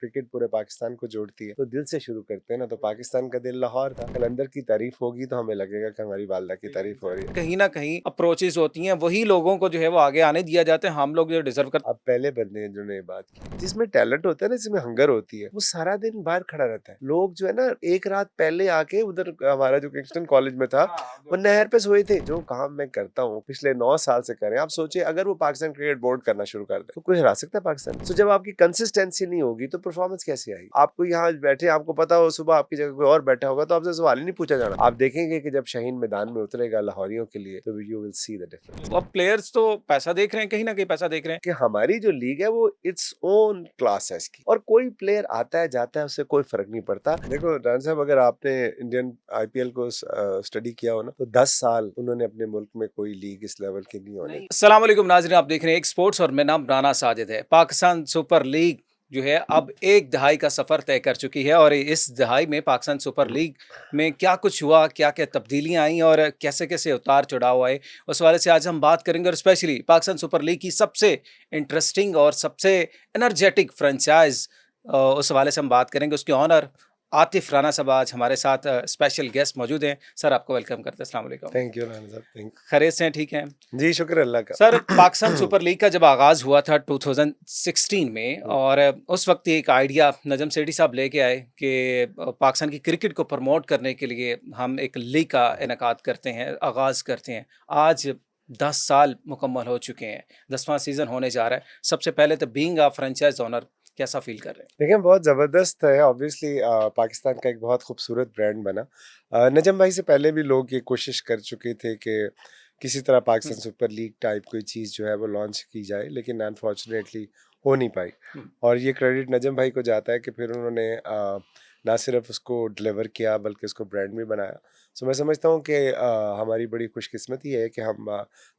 Cricket पूरे पाकिस्तान को जोड़ती है, तो दिल से शुरू करते हैं ना। तो पाकिस्तान का दिल लाहौर था। कलंदर की तारीफ होगी तो हमें लगेगा कि हमारी वालदा की तारीफ हो रही है। कहीं ना कहीं अप्रोचेस होती हैं, वही लोगों को जो है वो आगे आने दिया जाता है, हम लोग जो डिजर्व करते अब पहले बंदे हैं जिन्होंने ये बात की, जिसमें टैलेंट होता है ना, जिसमें हंगर होती है, वो सारा दिन बाहर खड़ा रहता है। लोग जो है ना, एक रात पहले आके उधर हमारा जो किंगस्टन कॉलेज में था, वो नहर पे सोए थे। जो काम मैं करता हूँ पिछले 9 साल से करें, आप सोचिए अगर वो पाकिस्तान क्रिकेट बोर्ड करना शुरू कर दे तो कोई हरा सकता है पाकिस्तान। तो जब आपकी कंसिस्टेंसी नहीं होगी तो परफॉर्मेंस कैसे आएगी? आपको यहाँ बैठे, आपको पता हो सुबह आपकी जगह कोई और बैठा होगा तो आपसे सवाल ही नहीं पूछा जाना। आप देखेंगे कि जब शाहीन मैदान में उतरेगा लाहौरियों के लिए, तो you will see the difference. अब प्लेयर्स तो पैसा देख रहे हैं, कहीं ना कहीं पैसा देख रहे हैं। कि हमारी जो लीग है वो इट्स ओन क्लास है इसकी, और कोई प्लेयर आता है जाता है, उससे कोई फर्क नहीं पड़ता। देखो रान साहब, अगर आपने इंडियन आईपीएल को स्टडी किया हो ना, तो 10 साल उन्होंने अपने मुल्क में कोई लीग इस लेवल की नहीं होने दी। अस्सलाम वालेकुम नाज़रीन, आप देख रहे हैं एक स्पोर्ट्स और मेरा नाम राना साजिद है। पाकिस्तान सुपर लीग जो है अब एक दहाई का सफ़र तय कर चुकी है और इस दहाई में पाकिस्तान सुपर लीग में क्या कुछ हुआ, क्या-क्या तब्दीलियाँ आई और कैसे-कैसे उतार-चढ़ाव आए, उस हवाले से आज हम बात करेंगे। और स्पेशली पाकिस्तान सुपर लीग की सबसे इंटरेस्टिंग और सबसे एनर्जेटिक फ्रेंचाइज़ उस हवाले से हम बात करेंगे। उसके ओनर आतिफ राना साहब आज हमारे साथ स्पेशल गेस्ट मौजूद हैं। सर, आपको वेलकम करते हैं। अस्सलाम वालेकुम। थैंक यू रान साहब, थैंक खैरियत से हैं? ठीक हैं? जी, शुक्र अल्लाह का। सर, पाकिस्तान सुपर लीग का जब आगाज़ हुआ था 2016 में, और उस वक्त एक आइडिया नजम सेठी साहब लेके आए कि पाकिस्तान की क्रिकेट को प्रमोट करने के लिए हम एक लीग का इनेकाद करते हैं, आगाज़ करते हैं। आज 10 साल मुकम्मल हो चुके हैं, 10वां सीज़न होने जा रहा है। सबसे पहले तो बीइंग अ फ्रेंचाइज़ ओनर, कैसा फ़ील कर रहे हैं? देखिए, बहुत ज़बरदस्त है। ऑब्वियसली पाकिस्तान का एक बहुत खूबसूरत ब्रांड बना। नजम भाई से पहले भी लोग ये कोशिश कर चुके थे कि किसी तरह हुँ, पाकिस्तान सुपर लीग टाइप कोई चीज़ जो है वो लॉन्च की जाए, लेकिन अनफॉर्चुनेटली हो नहीं पाई। हुँ, और ये क्रेडिट नजम भाई को जाता है कि फिर उन्होंने ना सिर्फ उसको डिलीवर किया बल्कि उसको ब्रांड भी बनाया। सो मैं समझता हूँ कि हमारी बड़ी खुशकिस्मती है कि हम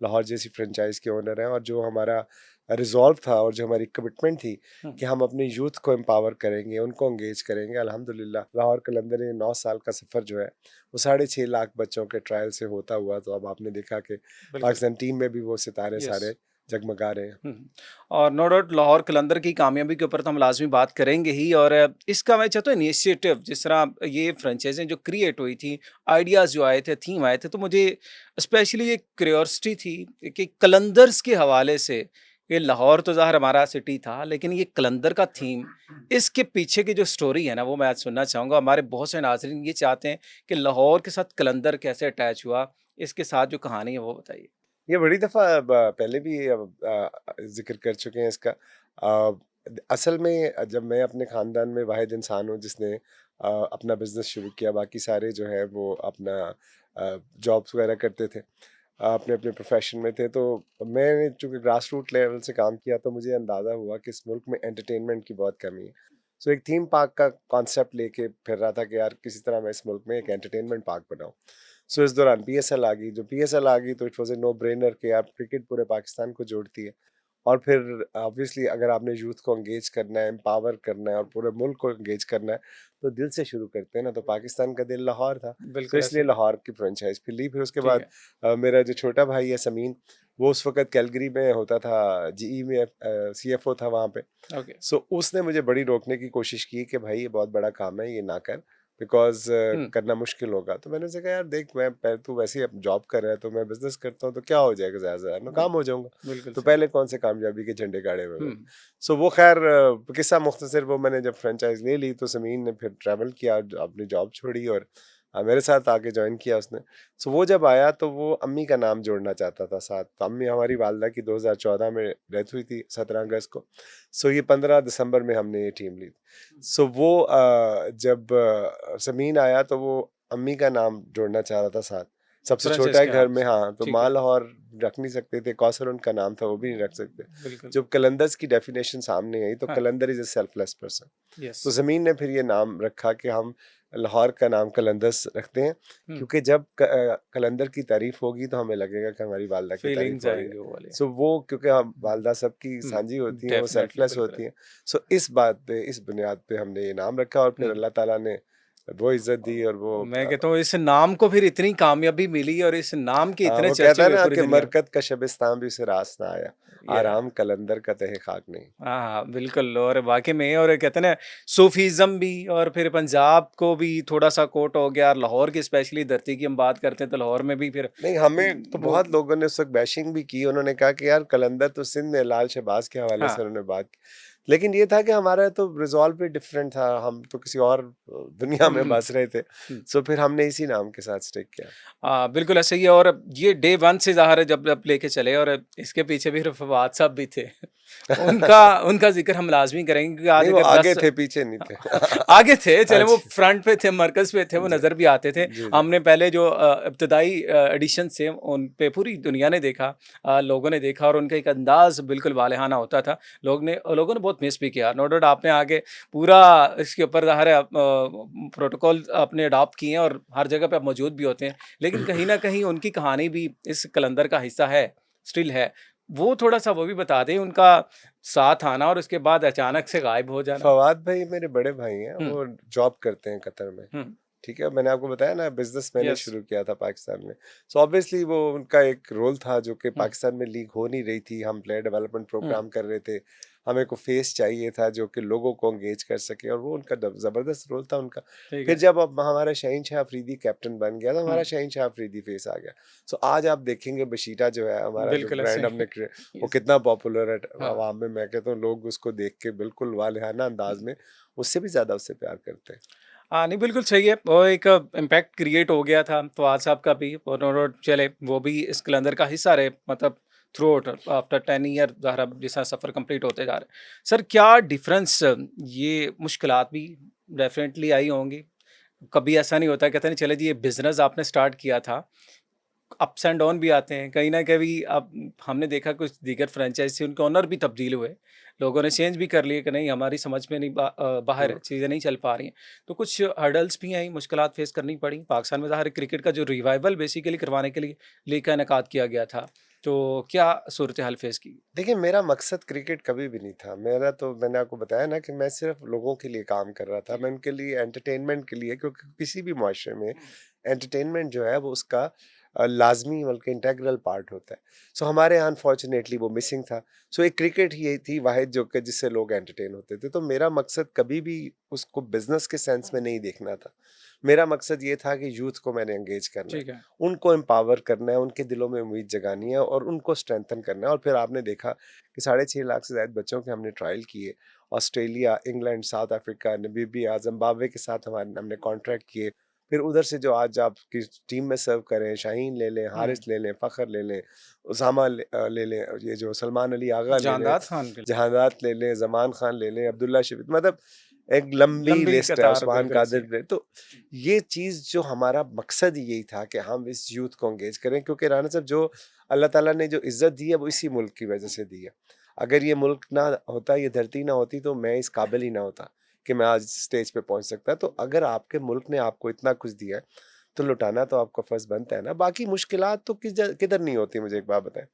लाहौर जैसी फ्रेंचाइज़ के ओनर हैं, और जो हमारा रिज़ॉल्व था और जो हमारी कमिटमेंट थी हुँ। कि हम अपने यूथ को एम्पावर करेंगे, उनको एंगेज करेंगे। अल्हम्दुलिल्लाह लाहौर कलंदर ने 9 साल का सफ़र जो है वो 6.5 लाख बच्चों के ट्रायल से होता हुआ, तो अब आपने देखा कि बिल्कुल, पाकिस्तान टीम में भी वो सितारे यस। सारे जगमगा रहे हैं। हुँ। और नो डाउट लाहौर कलंदर की कामयाबी के ऊपर तो हम लाज़मी बात करेंगे ही। और इसका मैं चाहता हूँ इनिशिएटिव जिस तरह ये फ्रेंचाइज़ें जो क्रिएट हुई थी, आइडियाज़ जो आए थे, थीम आए थे, तो मुझे स्पेशली एक क्यूरियोसिटी थी कि कलंदर्स के हवाले से, ये लाहौर तो ज़ाहिर हमारा सिटी था, लेकिन ये कलंदर का थीम, इसके पीछे की जो स्टोरी है ना, वो मैं आज सुनना चाहूँगा। हमारे बहुत से नाज़रीन ये चाहते हैं कि लाहौर के साथ कलंदर कैसे अटैच हुआ, इसके साथ जो कहानी है वो बताइए। ये बड़ी दफ़ा पहले भी ज़िक्र कर चुके हैं इसका। असल में जब मैं अपने ख़ानदान में वाहिद इंसान हूँ जिसने अपना बिज़नेस शुरू किया, बाकी सारे जो है वो अपना जॉब्स वगैरह करते थे, अपने अपने प्रोफेशन में थे। तो मैंने चूँकि ग्रास रूट लेवल से काम किया, तो मुझे अंदाज़ा हुआ कि इस मुल्क में एंटरटेनमेंट की बहुत कमी है। सो एक थीम पार्क का कॉन्सेप्ट लेके फिर रहा था कि यार किसी तरह मैं इस मुल्क में एक एंटरटेनमेंट पार्क बनाऊँ। सो इस दौरान पीएसएल आ गई। जो पीएसएल आ गई तो it was a no brainer कि यार क्रिकेट पूरे पाकिस्तान को जोड़ती है। और फिर ऑब्वियसली अगर आपने यूथ को एंगेज करना है, एम्पावर करना है और पूरे मुल्क को एंगेज करना है, तो दिल से शुरू करते हैं ना। तो पाकिस्तान का दिल लाहौर था, तो बिल्कुल इसलिए ऐसे ही। लाहौर की फ्रेंचाइज फिर ली। फिर उसके ठीक बाद है। मेरा जो छोटा भाई है समीन, वो उस वक्त कैलगरी में होता था, जीई में सीएफओ था वहाँ पे। ओके। सो उसने मुझे बड़ी रोकने की कोशिश की कि भाई ये बहुत बड़ा काम है, ये ना कर, बिकॉज हुँ, करना मुश्किल होगा। तो मैंने उसे कहा यार देख, मैं पहले तू वैसे ही अब जॉब कर रहा है, तो मैं बिजनेस करता हूँ तो क्या हो जाएगा, ज़्यादा से ज़्यादा बिल नाकाम हो जाऊंगा। बिल्कुल तो सही। पहले कौन से कामयाबी के झंडे गाड़े हुए हुँ, मैंने। सो वो खैर किस्सा मुख्तसर, वो मैंने जब फ्रेंचाइज ले ली तो समीन ने फिर ट्रैवल किया, अपनी जॉब छोड़ी और मेरे साथ आके ज्वाइन किया उसने। सो वो जब आया तो वो अम्मी का नाम जोड़ना चाहता था साथ। तो अम्मी हमारी वालदा की 2014 में डेथ हुई थी 17 अगस्त को। सो ये 15 दिसंबर में हमने ये टीम ली। सो वो जब समीन आया तो वो अम्मी का नाम जोड़ना चाह रहा था साथ। सबसे छोटा फ्रेंचाइज़ है के घर नाम में, से। हाँ, तो ठीक माँ है, लाहौर रख नहीं सकते थे, कौसर उनका नाम था, वो भी नहीं रख सकते। बिल्कुल। जब कलंदर्स की डेफिनेशन सामने आई तो हाँ, Qalandar is a selfless person. Yes. तो ज़मीन ने फिर ये नाम रखा कि हम लाहौर का नाम कलंदर्स रखते हैं, हुँ, क्योंकि जब कलंदर की तारीफ होगी तो हमें लगेगा कि हमारी वालदा की फीलिंग्स तारीफ हो रही है। आएँगे वो वाले। सो वो क्योंकि हम हुँ, वालदा सबकी हुँ, सांझी होती हैं, वो डेफ़िनेटली सेल्फलेस बिल्कुल होती है। हैं। सो इस बात पे, इस बुनियाद पे हमने ये नाम रखा और फिर हुँ, अल्लाह ताला ने वो इज़्ज़त दी और वो मैं कहता हूँ इस नाम को फिर इतनी कामयाबी मिली और इस नाम के हाँ, इतने वो चर्चे कहता है हुए ना पूरी कि दुनिया में। मरकत का शबिस्तान भी उसे रास ना आया, ये आराम कलंदर का तहे खाक नहीं। हाँ, हाँ, बिल्कुल और वाक़ई में और कहते हैं ना सूफ़ीज़्म भी और फिर पंजाब को भी थोड़ा-सा कोट हो गया, लाहौर की स्पेशली धरती की हम बात करते हैं तो लाहौर में भी फिर नहीं, हमें तो वो बहुत लोगों ने उस वक़्त बैशिंग भी की, उन्होंने कहा कि यार कलंदर तो सिंध में लाल शहबाज के हवाले हाँ। से उन्होंने बात की। लेकिन ये था कि हमारा तो रिज़ॉल्व भी डिफरेंट था, हम तो किसी और दुनिया हुँ, में हुँ, बस रहे थे। हुँ। सो फिर हमने इसी नाम के साथ स्टिक किया। बिल्कुल ऐसा ही है और ये डे 1 से ज़ाहिर है जब जब लेके चले और इसके पीछे भी फिर फवाद साहब भी थे। उनका उनका ज़िक्र हम लाज़मी करेंगे क्योंकि आज नहीं, वो अगर आगे 10 थे, पीछे नहीं थे। आगे थे, चले वो अच्छा, फ्रंट पे थे, मरकज़ पे थे, वो जी, नज़र भी आते थे। जी, जी। हमने पहले जो इब्तिदाई एडिशन्स थे, उन पे पूरी दुनिया ने देखा लोगों ने देखा और उनका एक अंदाज़ बिल्कुल वालेहाना होता था। लोगों ने बहुत मिस भी किया। नो डाउट आपने आगे पूरा इसके ऊपर ज़ाहिर है प्रोटोकॉल आपने अडॉप्ट किए हैं और हर जगह पे आप मौजूद भी होते हैं। लेकिन कहीं न कहीं उनकी कहानी भी इस कलंदर का हिस्सा है, स्टिल है। वो थोड़ा-सा वो भी बता दें, उनका साथ आना और उसके बाद अचानक से गायब हो जाना? फवाद भाई मेरे बड़े भाई हैं, हुँ, वो जॉब करते हैं कतर में। हुँ, ठीक है, मैंने आपको बताया ना बिज़नेस मैंने यस, शुरू किया था पाकिस्तान में। सो ऑब्वियसली वो उनका एक रोल था जो कि हुँ, पाकिस्तान में लीग हो नहीं रही थी, हम प्लेयर डेवलपमेंट हुँ, प्रोग्राम कर रहे थे। हमें को फेस चाहिए था जो कि लोगों को एंगेज कर सके और वो उनका द ज़बरदस्त रोल था उनका। ठीक फिर है। जब अब हमारा शहीनशाह अफरीदी कैप्टन बन गया तो हुँ, हमारा शहीनशाह अफरीदी फेस आ गया। सो आज आप देखेंगे बशीटा जो है हमारा जो बिल्कुल ऐसे ब्रांड ही हमने क्रिए वो यस, कितना पॉपुलर है हाँ। अवाम में। मैं कहता हूँ लोग उसको देख के बिल्कुल वालेहाना अंदाज़ में उससे भी ज़्यादा उससे प्यार करते हैं। हाँ, नहीं बिल्कुल सही है। वो एक इम्पैक्ट क्रिएट हो गया था फवाद साहब का भी और नो डाउट चले वो भी इस कलंदर का हिस्सा रहे मतलब थ्रू आउट आफ्टर 10 ईयर ज़ाहिर जैसा सफ़र कंप्लीट होते जा रहे हैं। सर क्या डिफरेंस ये मुश्किलात भी डेफ़िनेटली आई होंगी? कभी ऐसा नहीं होता कहते नहीं चले जी ये बिज़नेस आपने स्टार्ट किया था अप्स एंड डाउन भी आते हैं। कहीं न कभी अब हमने देखा कुछ दीगर फ्रैंचाइज़ी उनके ओनर भी तब्दील हुए। लोगों ने चेंज भी कर लिए कि नहीं हमारी समझ में नहीं बाहर हुँ। है, चीज़ें नहीं चल पा रही हैं। तो कुछ हर्डल्स भी आई, मुश्किलात फेस करनी पड़ी। पाकिस्तान में ज़ाहिर है क्रिकेट का जो रिवाइवल बेसिकली करवाने के लिए लीग का इनेकाद किया गया था। तो क्या सूरत-ए-हाल फेस की? देखिए, मेरा मकसद क्रिकेट कभी भी नहीं था। मेरा तो मैंने आपको बताया ना कि मैं सिर्फ़ लोगों के लिए काम कर रहा था। जी। मैं उनके लिए एंटरटेनमेंट के लिए क्योंकि किसी भी मुआशरे में हुँ, एंटरटेनमेंट जो है वो उसका लाज़मी बल्कि इंटेग्रल पार्ट होता है। सो हमारे यहाँ अनफॉर्चुनेटली वो मिसिंग था। सो एक क्रिकेट ही थी वाहिद जो कि जिससे लोग एंटरटेन होते थे। तो मेरा मकसद कभी भी उसको बिज़नेस के सेंस हुँ, में नहीं देखना था। मेरा मकसद ये था कि यूथ को मैंने एंगेज करना है। ठीक है। उनको एम्पावर करना है, उनके दिलों में उम्मीद जगानी है और उनको स्ट्रेंथन करना है। और फिर आपने देखा कि 6.5 लाख से ज़्यादा बच्चों के हमने ट्रायल किए। Australia, England, south Africa, Namibia, Zimbabwe के साथ हमने कॉन्ट्रैक्ट किए। फिर उधर से जो आज आपकी टीम में सर्व कर रहे हैं, शाहीन ले लें, हुँ, हारिस ले लें, फ़खर ले लें, उसामा ले लें, ये जो सलमान अली आगा ले लें, जांदाद खान बिल जहानात ले लें, ज़मान खान ले लें, अब्दुल्ला शफीक मतलब एक लंबी लंबी लिस्ट है, कतार उस्मान बिल्कुल ऐसे कादिर ही। ले तो ये चीज़ जो हमारा मकसद ही यही था कि हम इस यूथ को एंगेज करें क्योंकि राना साहब जो अल्लाह ताला ने जो इज़्ज़त दी है वो इसी मुल्क की वजह से दी है। अगर ये मुल्क ना होता, ये धरती ना होती तो मैं इस काबिल ही ना होता कि मैं आज स्टेज पे पहुँच सकता। तो अगर आपके मुल्क ने आपको इतना कुछ दिया है, तो लुटाना तो आपका फ़र्ज़ बनता है ना। बाकी मुश्किलात तो किधर नहीं होती मुझे एक बात बताएँ।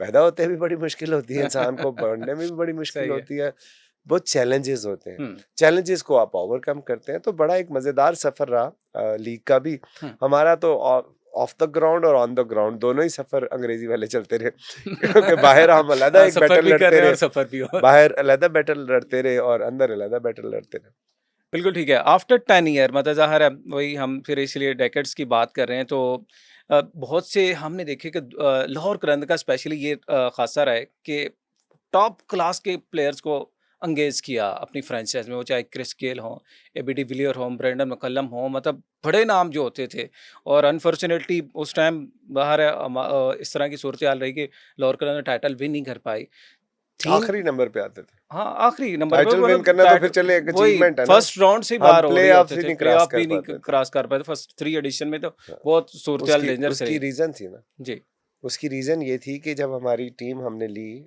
पैदा होते भी बड़ी मुश्किल होती है इंसान को, बढ़ने में भी बड़ी मुश्किल सही है। होती है। बहुत चैलेंजेस होते हैं। हुँ, चैलेंजेस को आप ओवरकम करते हैं तो बड़ा एक मज़ेदार सफ़र रहा लीग का भी। हुँ। हमारा तो ऑफ द ग्राउंड और ऑन द ग्राउंड दोनों ही सफ़र अंग्रेज़ी वाले चलते रहे क्योंकि बाहर हम अलग एक सफ़र बैटल भी कर लड़ते रहे हैं रहे, और सफ़र भी हो बाहर अलग बैटल लड़ते रहे और अंदर अलग बैटल लड़ते रहे। बिल्कुल ठीक है। आफ्टर 10 ईयर मतलब ज़ाहिर है वही हम फिर इसलिए डेकेड्स की बात कर रहे हैं तो बहुत से हमने देखे कि लाहौर कलंदर का स्पेशली ये ख़ासा रहा है कि टॉप क्लास के प्लेयर्स को एंगेज किया अपनी फ्रेंचाइज़ में, वो चाहे क्रिस गेल हों, एबी डिविलियर हों, ब्रेंडन मैकलम हों, मतलब बड़े नाम जो होते थे और अनफॉर्चुनेटली उस टाइम बाहर है इस तरह की सूरत-ए-हाल रही कि लाहौर कलंदर टाइटल विन नहीं कर पाई। थीम आखिरी नंबर पे आते थे। हाँ, आखिरी नंबर पे टाइटल विन मतलब करना तो टाइट फिर चलिए एक वही अचीवमेंट है ना। फर्स्ट राउंड से ही हम बाहर हो रही प्लेऑफ्स होते ही थे, नहीं क्रॉस प्लेऑफ कर भी नहीं पाते थे। क्रॉस कर पाए थे, फर्स्ट 3 एडिशन में तो हाँ, बहुत सूरत-ए-हाल उसकी डेंजरस उसकी रही। रीज़न थी ना। जी। उसकी रीज़न ये थी कि जब हमारी टीम हमने ली,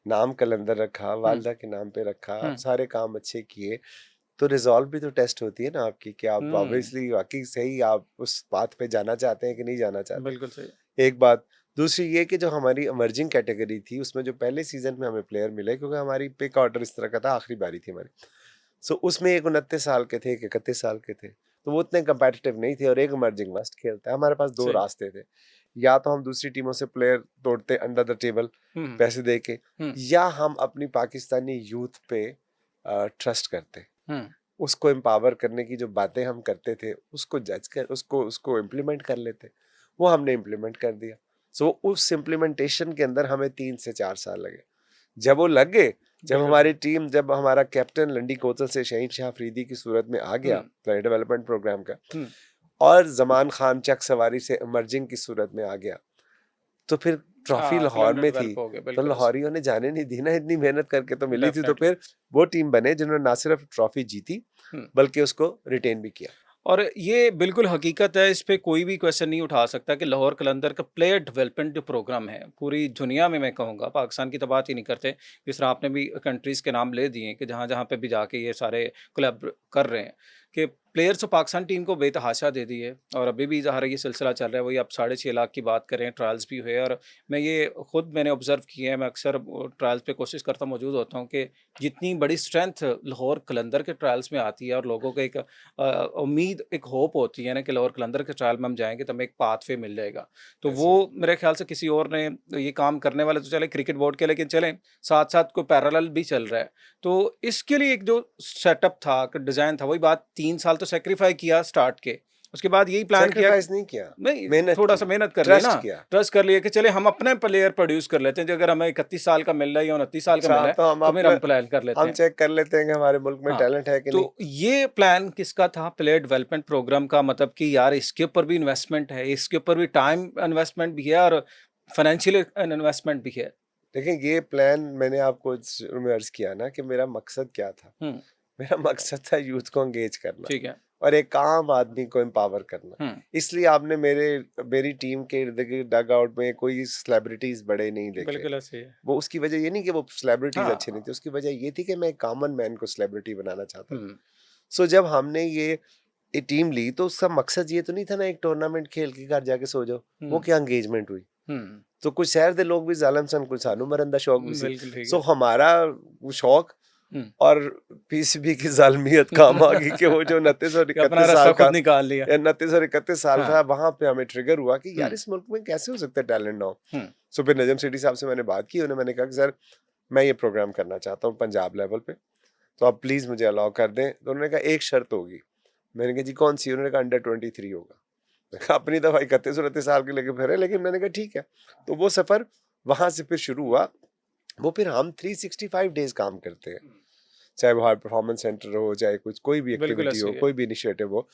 नाम कलंदर रखा, हुँ, वालिदा के नाम पे रखा, हुँ, सारे काम अच्छे किए, तो रिज़ॉल्व भी तो टेस्ट होती है ना आपकी कि आप हुँ, ऑब्वियसली वाक़ई सही आप उस बात पे जाना चाहते हैं कि नहीं जाना चाहते। बिल्कुल सही। एक बात, दूसरी ये कि जो हमारी इमर्जिंग कैटेगरी थी, उसमें जो पहले सीज़न में हमें प्लेयर मिले क्योंकि हमारी पिक ऑर्डर इस तरह का था, आखिरी बारी थी हमारी। सो उसमें एक 29 साल के थे, एक 31 साल के थे। तो वो उतने कम्पेटिटिव नहीं थे और एक इमर्जिंग मस्ट खेलता है। हमारे पास 2 सही। रास्ते थे, या तो हम दूसरी टीमों से प्लेयर तोड़ते अंडर द टेबल हुँ, पैसे दे के, हुँ, या हम अपनी पाकिस्तानी यूथ पे ट्रस्ट करते। हुँ। उसको एम्पावर करने की जो बातें हम करते थे, उसको जज कर उसको उसको इम्प्लीमेंट कर लेते। वो हमने इम्प्लीमेंट कर दिया। सो उस इम्प्लीमेंटेशन के अंदर हमें 3 से 4 साल लगे। जब वो लग गए, बिल्कुल सही। जब हमारा कैप्टन लंडी कोतल से शहीन शाह अफरीदी की सूरत में आ गया हुँ, प्लेयर डेवलपमेंट प्रोग्राम का, हुँ। और ज़मान खान चक सवारी से इमर्जिंग की सूरत में आ गया, तो फिर ट्रॉफी लाहौर कलंदर में थी, डेवलप हो गए, तो बिल्कुल ऐसे। लाहौरियों ने जाने नहीं दी ना, इतनी मेहनत करके तो मिली थी। तो डेफ़िनेटली। फिर वो टीम बने जिन्होंने ना सिर्फ ट्रॉफी जीती, हुँ। बल्कि उसको रिटेन भी किया। और ये बिल्कुल हकीकत है, इस पे कोई भी क्वेश्चन नहीं उठा सकता कि लाहौर कलंदर का प्लेयर डेवलपमेंट जो प्रोग्राम है, पूरी दुनिया में मैं कहूँगा, पाकिस्तान की तो बात ही नहीं करते। जिस तरह आपने भी कंट्रीज़ के नाम ले दिए कि जहाँ-जहाँ पे भी जाके ये सारे क्लब कर रहे हैं, कि प्लेयर्स तो पाकिस्तान टीम को बेतहाशा दे दी है और अभी भी ज़ाहिर है ये सिलसिला चल रहा है। वही आप 6.5 लाख की बात करें, ट्रायल्स भी हुए और मैं ये खुद मैंने ऑब्ज़र्व किया है, मैं अक्सर ट्रायल्स पे कोशिश करता मौजूद होता हूँ कि जितनी बड़ी स्ट्रेंथ लाहौर कलंदर के ट्रायल्स में आती है और लोगों को एक उम्मीद एक होप होती है ना कि लाहौर कलंदर के ट्रायल में हम जाएँगे तो हमें एक पाथवे मिल जाएगा। तो वो ऐसे ही। मेरे ख़्याल से किसी और ने ये काम करने वाले तो चले क्रिकेट बोर्ड के, लेकिन चलें साथ-साथ कोई पैरेलल भी चल रहा है। तो इसके लिए एक जो सेटअप था, डिज़ाइन था, वही बात 3 साल तो सैक्रिफ़ाई किया स्टार्ट के। उसके बाद यही प्लान किया कि सैक्रिफाइस नहीं किया, नहीं, मेहनत की, थोड़ा-सा मेहनत कर लिए ना, ट्रस्ट किया। ट्रस्ट कर लिए कि चले हम अपने प्लेयर प्रोड्यूस कर लेते हैं, जो अगर हमें 31 साल का मिल रहा है या 29 साल का मिल अच्छा, रहा है, तो हम तो फिर अपने हम प्लान कर लेते हम हैं। चेक कर लेते हैं कि हमारे मुल्क में हाँ, टैलेंट है कि नहीं। तो ये प्लान किसका था प्लेयर डेवलपमेंट प्रोग्राम का, मतलब कि यार इसके ऊपर भी इन्वेस्टमेंट है, इसके ऊपर भी टाइम इन्वेस्टमेंट भी है और फाइनेंशियल इन्वेस्टमेंट भी है। देखिए, ये प्लान मैंने आपको शुरू में अर्ज़ किया ना कि मेरा मकसद क्या था? हुँ, मेरा मकसद था यूथ को एंगेज करना ठीक है। और एक आम आदमी को एम्पावर करना। हुँ, इसलिए आपने मेरी टीम के इर्द-गिर्द डग आउट में कोई सेलिब्रिटीज़ बड़े नहीं देखे। बिल्कुल ऐसे ही है। वो उसकी वजह ये नहीं कि वो सेलिब्रिटीज़ अच्छे नहीं थे, हाँ, उसकी वजह ये थी कि मैं एक कॉमन मैन को सेलिब्रिटी बनाना चाहता था। हुँ, सो जब हमने ये टीम ली, तो उसका मकसद ये तो नहीं था ना एक टूर्नामेंट खेल के घर जाके सो जाओ। वो हुँ, क्या एंगेजमेंट हुई। हुँ, तो कुछ शहर दे लोग भी ज़ालिम सन, कुछ सानू मरन दा शौक भी सी। बिल्कुल ठीक सो है। हमारा वो शौक हुँ, और पीसीबी की ज़ालमियत काम आ गई कि वो जो 29 और कि अपना 31 रास्ता साल का खुद निकाल लिया। या 29 और 31 साल हाँ, था, वहाँ पे हमें ट्रिगर हुआ कि हुँ, यार इस मुल्क में कैसे हो सकता है टैलेंट ना हो। हुँ, सो फिर नजम सेठी साहब से मैंने बात की, उन्हें मैंने कहा कि सर मैं ये प्रोग्राम करना चाहता हूँ पंजाब लेवल पे, तो आप प्लीज़ मुझे अलाउ कर दें। तो उन्होंने कहा एक शर्त होगी। मैंने कहा जी कौन सी? उन्होंने कहा अंडर 23 होगा। मैंने कहा अपनी दफ़ा 31-29 साल के लेके फिरे, लेकिन मैंने कहा ठीक है। तो वो सफ़र वहाँ से फिर शुरू हुआ। वो फिर हम 365 डेज़ काम करते हैं। चाहे वो हाई परफॉर्मेंस सेंटर हो, चाहे कुछ कोई भी बिल्कुल एक्टिविटी ऐसे हो, ही है। कोई भी इनिशिएटिव हो।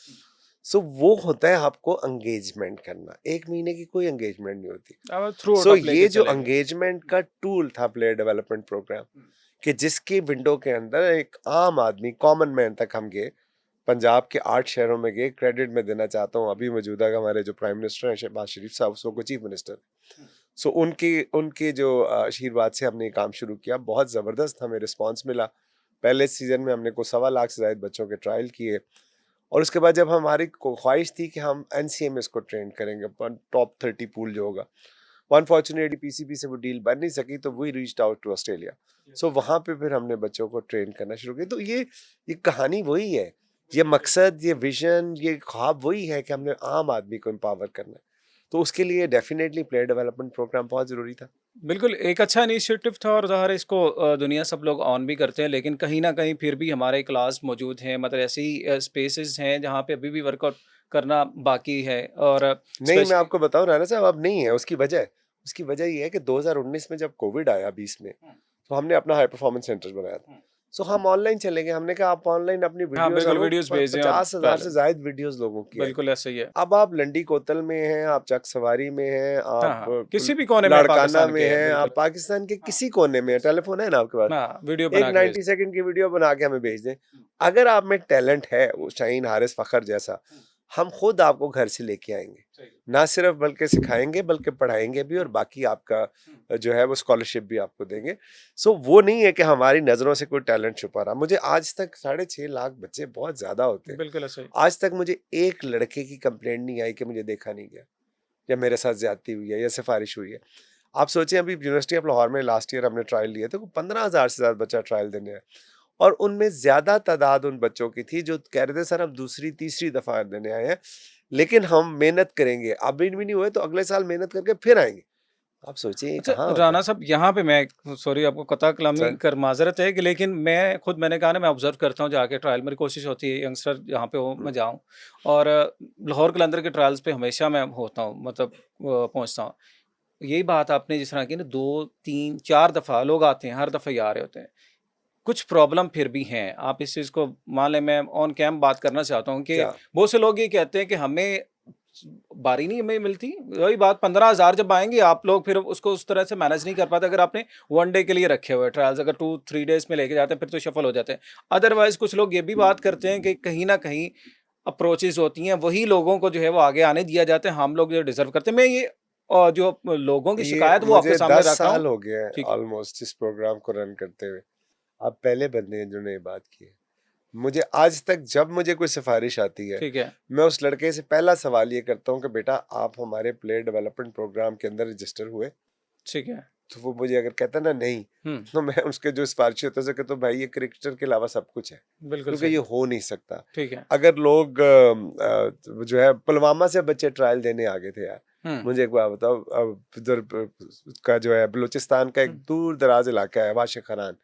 सो वो होता है आपको एंगेजमेंट करना। 1 महीने की कोई एंगेजमेंट नहीं होती। अब थ्रू आउट सो आप लेके ये जो चलेंगे। एंगेजमेंट का टूल था प्लेयर डेवलपमेंट प्रोग्राम, कि जिसकी विंडो के अंदर एक आम आदमी कॉमन मैन तक हम गए। पंजाब के 8 शहरों में गए। क्रेडिट मैं देना चाहता हूँ अभी मौजूदा हमारे जो प्राइम मिनिस्टर हैं शहबाज शरीफ साहब, सो को चीफ मिनिस्टर। सो उनके उनके जो आशीर्वाद से हमने ये काम शुरू किया। बहुत ज़बरदस्त हमें रिस्पांस मिला। पहले सीजन में हमने को 1.25 लाख से ज़ायद बच्चों के ट्रायल किए, और उसके बाद जब हमारी ख्वाहिश थी कि हम एनसीएमएस को ट्रेन करेंगे, टॉप 30 पूल जो होगा। अनफॉर्चुनेटली पीसीबी से वो डील बन नहीं सकी, तो we reached out to Australia. So वहाँ पे फिर हमने बच्चों को ट्रेन करना शुरू किया। तो ये कहानी वही है, ये मकसद, ये विजन, ये ख्वाब वही है कि हमने आम आदमी को एम्पावर करना है। तो उसके लिए डेफिनेटली प्लेयर डेवलपमेंट प्रोग्राम बहुत ज़रूरी था। बिल्कुल, एक अच्छा इनिशिएटिव था और ज़ाहिर है इसको दुनिया सब लोग ऑन भी करते हैं, लेकिन कहीं न कहीं फिर भी हमारे क्लास मौजूद हैं, मतलब ऐसी स्पेसेस हैं जहाँ पे अभी भी वर्कआउट करना बाकी है और नहीं, मैं स्पेशली आपको बताऊँ राना साहब, अब नहीं है। उसकी वजह ये है कि 2019 में जब कोविड आया 20 में, हुँ, तो हमने अपना हाई परफॉर्मेंस सेंटर बनाया था। हुँ। सो हम ऑनलाइन चले गए। हमने कहा आप ऑनलाइन अपनी हाँ, वीडियोज़, बिल्कुल हम वीडियोज़ भेज दें और 50,000 पहले से ज़ायद वीडियोज़ लोगों की आई। बिल्कुल ऐसा ही है। अब आप लंडी कोतल में हैं, आप चक सवारी में हैं, हाँ, आप हाँ, किसी भी कोने में लाड़काना पाकिस्तान में के हैं, बिल्कुल। आप पाकिस्तान के हाँ, किसी कोने में हैं, टेलीफ़ोन है ना आपके पास? हाँ, वीडियो एक बना के भेज 90 सेकंड की वीडियो बना के हमें भेज दें। हुँ, अगर आप में टैलेंट है, वो शाहीन हारिस फ़खर जैसा, हुँ, हम खुद आपको घर से लेके आएँगे। सही। ना सिर्फ बल्कि सिखाएँगे, बल्कि पढ़ाएँगे भी, और बाकी आपका हुँ, जो है वो स्कॉलरशिप भी आपको देंगे। सो वो नहीं है कि हमारी नज़रों से कोई टैलेंट छुपा रहा। मुझे आज तक 6.5 लाख बच्चे बहुत ज़्यादा होते हैं। बिल्कुल ऐसा ही। आज तक मुझे एक लड़के की कंप्लेंट नहीं आई कि मुझे देखा नहीं गया, या मेरे साथ ज़्यादती हुई है, या सिफ़ारिश हुई है। आप सोचें, अभी यूनिवर्सिटी ऑफ लाहौर में लास्ट ईयर हमने ट्रायल लिए थे, 15,000 से ज़्यादा बच्चा ट्रायल देने आया, और उनमें ज़्यादा तादाद उन बच्चों की थी जो कह रहे थे सर हम दूसरी तीसरी दफ़ा देने आए हैं, लेकिन हम मेहनत करेंगे, अभी भी नहीं हुए तो अगले साल मेहनत करके फिर आएँगे। आप सोचिए ये अच्छा, कहाँ होता राना है? साहब यहाँ पे मैं सॉरी आपको कता कलामी सर कर माज़रत है कि लेकिन मैंने कहा ना मैं ऑब्ज़र्व करता हूँ जाके ट्रायल मेरी कोशिश होती है यंगस्टर जहाँ पे हो हुँ, मैं जाऊँ और लाहौर कलंदर के ट्रायल्स पे हमेशा मैं होता हूँ मतलब पहुँचता हूँ। यही बात आपने जिस तरह की ना 2, 3, 4 दफ़ा लोग आते हैं, हर दफ़ा ही आ रहे होते हैं। कुछ प्रॉब्लम फिर भी हैं, आप इस चीज़ को मान लें मैं ऑन कैम बात करना चाहता हूँ कि क्या? बहुत से लोग ये कहते हैं कि हमें बारी नहीं हमें मिलती। वही बात 15,000 जब आएँगे आप लोग फिर उसको उस तरह से मैनेज नहीं कर पाते अगर आपने 1 डे के लिए रखे हुए हैं ट्रायल्स अगर 2-3 डेज़ में लेके जाते हैं फिर तो सफल हो जाते हैं। अदरवाइज़ कुछ लोग ये भी बात करते हैं कि कहीं न कहीं अप्रोचेज़ होती हैं, वही लोगों को जो है वो आगे आने दिया जाता है, हम लोग जो डिज़र्व करते हैं। मैं ये जो लोगों की ये शिकायत वो आपके मुझे सामने 10 रख रहा हूँ। साल हो गए हैं ठीक है, ऑलमोस्ट इस प्रोग्राम को रन करते हुए। आप पहले बंदे हैं जिन्होंने ये बात की है। मुझे आज तक जब मुझे कोई सिफ़ारिश आती है, ठीक है, मैं उस लड़के से पहला सवाल ये करता हूँ कि बेटा आप हमारे प्लेयर डेवलपमेंट प्रोग्राम के अंदर रजिस्टर हुए? ठीक है। तो वो मुझे अगर कहता है ना नहीं, हुँ, तो मैं उसके जो सिफ़ारिशी होते हैं उसे कहता हूँ भाई ये क्रिकेटर के अलावा सब कुछ है, बिल्कुल क्योंकि ये सही। हो नहीं सकता। ठीक है। अगर लोग जो है पुलवामा से बच्चे ट्रायल देने आ गए थे यार। हुँ, मुझे एक बात बताओ इधर का जो है बलूचिस्तान का एक हुँ, दूर-दराज इलाका है वाशे खारान।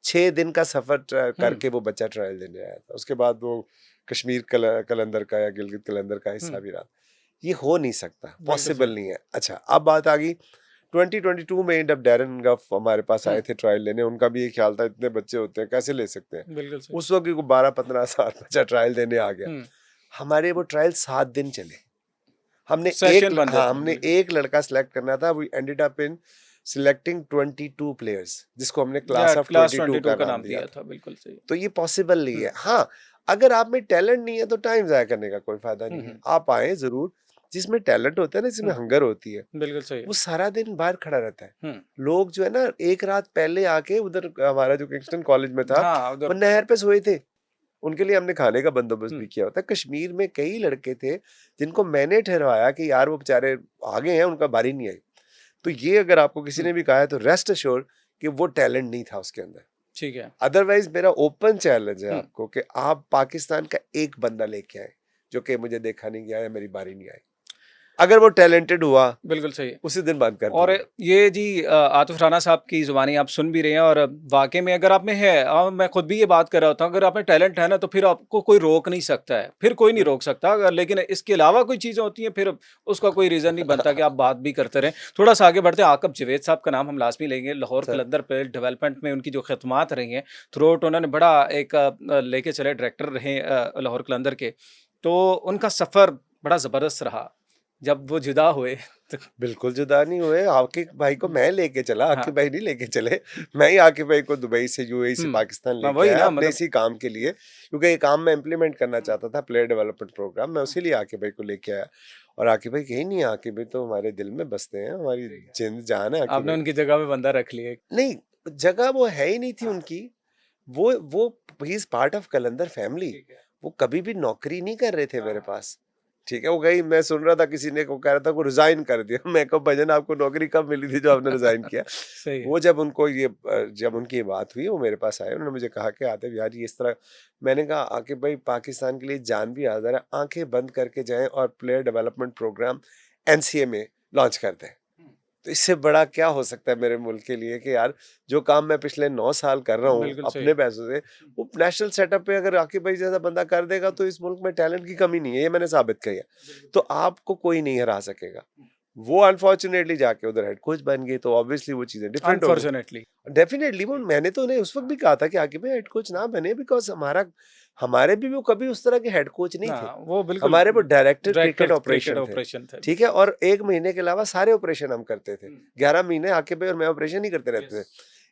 6 दिन का सफ़र हुँ, करके वो बच्चा ट्रायल देने आया था। उसके बाद वो कश्मीर कलंदर का या गिलगित कलंदर का हिस्सा हुँ, भी रहा। ये हो नहीं सकता, बिल्कुल सही। पॉसिबल नहीं है। अच्छा, अब बात आ गई 2022 में जब डैरेन गफ हमारे पास हुँ, आए थे ट्रायल लेने, उनका भी ये ख्याल था इतने बच्चे होते हैं, कैसे ले सकते हैं? बिल्कुल सही। उस वक़्त भी कोई 12-15 हज़ार बच्चा ट्रायल देने आ गया। हुँ, हमारे वो ट्रायल 7 दिन चले। सेशन बन जाते हैं, हमने बिल्कुल। एक लड़का सेलेक्ट करना था, we ended up in selecting 22 players जिसको हमने या क्लास ऑफ क्लास 22 22 का का नाम नाम दिया दिया था। था, बिल्कुल सही। तो ये पॉसिबल नहीं हुँ, है। हाँ, अगर आप में टैलेंट नहीं है तो टाइम ज़ाया करने का कोई फ़ायदा हुँ, नहीं है। हुँ, आप आएँ ज़रूर, जिसमें टैलेंट होता है ना, जिसमें हुँ, हंगर होती है, बिल्कुल सही है। वो सारा दिन बाहर खड़ा रहता है। हुँ, लोग जो है ना, एक रात पहले आके उधर हमारा जो किंगस्टन कॉलेज में था, हाँ, उधर वो नहर पे सोए थे। उनके लिए हमने खाने का बंदोबस्त हुँ, भी किया होता है। कश्मीर में कई लड़के थे, जिनको मैंने ठहरवाया कि यार वो बेचारे आ गए हैं, उनका बारी नहीं आई। तो ये अगर आपको किसी हुँ, ने भी कहा है तो रेस्ट एश्योर्ड कि वो टैलेंट नहीं था उसके अंदर। ठीक है। अदरवाइज़ मेरा ओपन चैलेंज है हुँ, आपको कि आप पाकिस्तान का एक बंदा लेके आएँ, जो कि मुझे देखा नहीं गया या मेरी बारी नहीं आई। अगर वो टैलेंटेड हुआ, बिल्कुल सही है। उसी दिन बंद कर और दूँगा। ये जी आतिफ़ राना साहब की ज़ुबानी आप सुन भी रहे हैं और वाक़ई में अगर आप में है मैं खुद भी ये बात कर रहा होता हूँ, अगर आप में टैलेंट है ना, तो फिर आपको कोई रोक नहीं सकता है, फिर कोई नहीं बिल्कुल। रोक सकता अगर लेकिन इसके अलावा कोई चीज़ें होती हैं, फिर उसका कोई रीज़न नहीं बनता कि आप बात भी करते रहें। थोड़ा-सा आगे बढ़ते हैं, आक़िब जावेद साहब का नाम हम लाज़मी लेंगे, लाहौर सर, कलंदर पे डेवलपमेंट में उनकी जो ख़िदमात रही हैं, थ्रू-आउट उन्होंने बड़ा एक लेके चले डायरेक्टर रहे लाहौर कलंदर के, तो उनका सफ़र बड़ा ज़बरदस्त रहा। जब वो जुदा हुए तो बिल्कुल जुदा नहीं हुए, आकिब भाई को हुँ, मैं लेके चला, हाँ। आकिब भाई नहीं लेके चले। मैं ही आकिब भाई को दुबई से, यूएई से हुँ, पाकिस्तान मैं लेके वही आया ना अपने मतलब इसी काम के लिए, क्योंकि ये काम मैं इम्प्लीमेंट करना हुँ, चाहता था, प्लेयर डेवलपमेंट प्रोग्राम, मैं हुँ, उसी लिए आकिब भाई को लेके आया। और आकिब भाई कहीं नहीं है, आकिब भाई तो हमारे दिल में बसते हैं, हमारी ठीक है। जिंद जान है आकिब आपने भाई। उनकी जगह पे बंदा रख लिया एक। नहीं, जगह वो है ही नहीं थी हाँ, उनकी। वो he is part of Qalandar family. ठीक है। वो कभी भी नौकरी नहीं कर रहे थे हाँ, मेरे हाँ, पास। ठीक है, वो गई, मैं सुन रहा था किसी ने को कह रहा था वो रिज़ाइन कर दिया। मैं कहा भजन आपको नौकरी कब मिली थी जो आपने रिज़ाइन किया? सही है। वो जब उनको ये जब उनकी ये बात हुई, वो मेरे पास आए, उन्होंने मुझे कहा कि आतिफ़ यार ये इस तरह। मैंने कहा आकिब भाई पाकिस्तान के लिए जान भी हाज़िर है, आँखें बंद करके जाएँ और प्लेयर डेवलपमेंट प्रोग्राम एनसीए में लॉन्च कर दें। हुँ, तो इससे बड़ा क्या हो सकता है मेरे मुल्क के लिए कि यार जो काम मैं पिछले 9 साल कर रहा हूँ बिल्कुल सही। अपने पैसों से, वो नेशनल सेटअप पे अगर आकिब भाई जैसा बंदा कर देगा हुँ, तो इस मुल्क में टैलेंट की कमी नहीं है, ये मैंने साबित किया। बिल्कुल तो सही। आपको कोई नहीं हरा सकेगा। हुँ, वो अनफॉर्चुनेटली जाके उधर हेड कोच बन गए तो ऑब्वियसली वो चीज़ें डिफरेंट हो गई। अनफॉर्च्यूनेटली। डेफिनिटली वो हुँ, मैंने तो उन्हें उस वक़्त भी कहा था कि आकिब भाई हेड कोच ना बने, बिकॉज़ हमारे भी वो कभी उस तरह के हेड कोच नहीं थे। हाँ, वो बिल्कुल हमारे वो director director cricket cricket operation थे। ऑपरेशन थे, ठीक है? बिल्कुल। और 1 महीने के अलावा सारे ऑपरेशन हम करते थे। हुँ, 11 महीने आकिब भाई और मैं ऑपरेशन ही करते यस। रहते थे।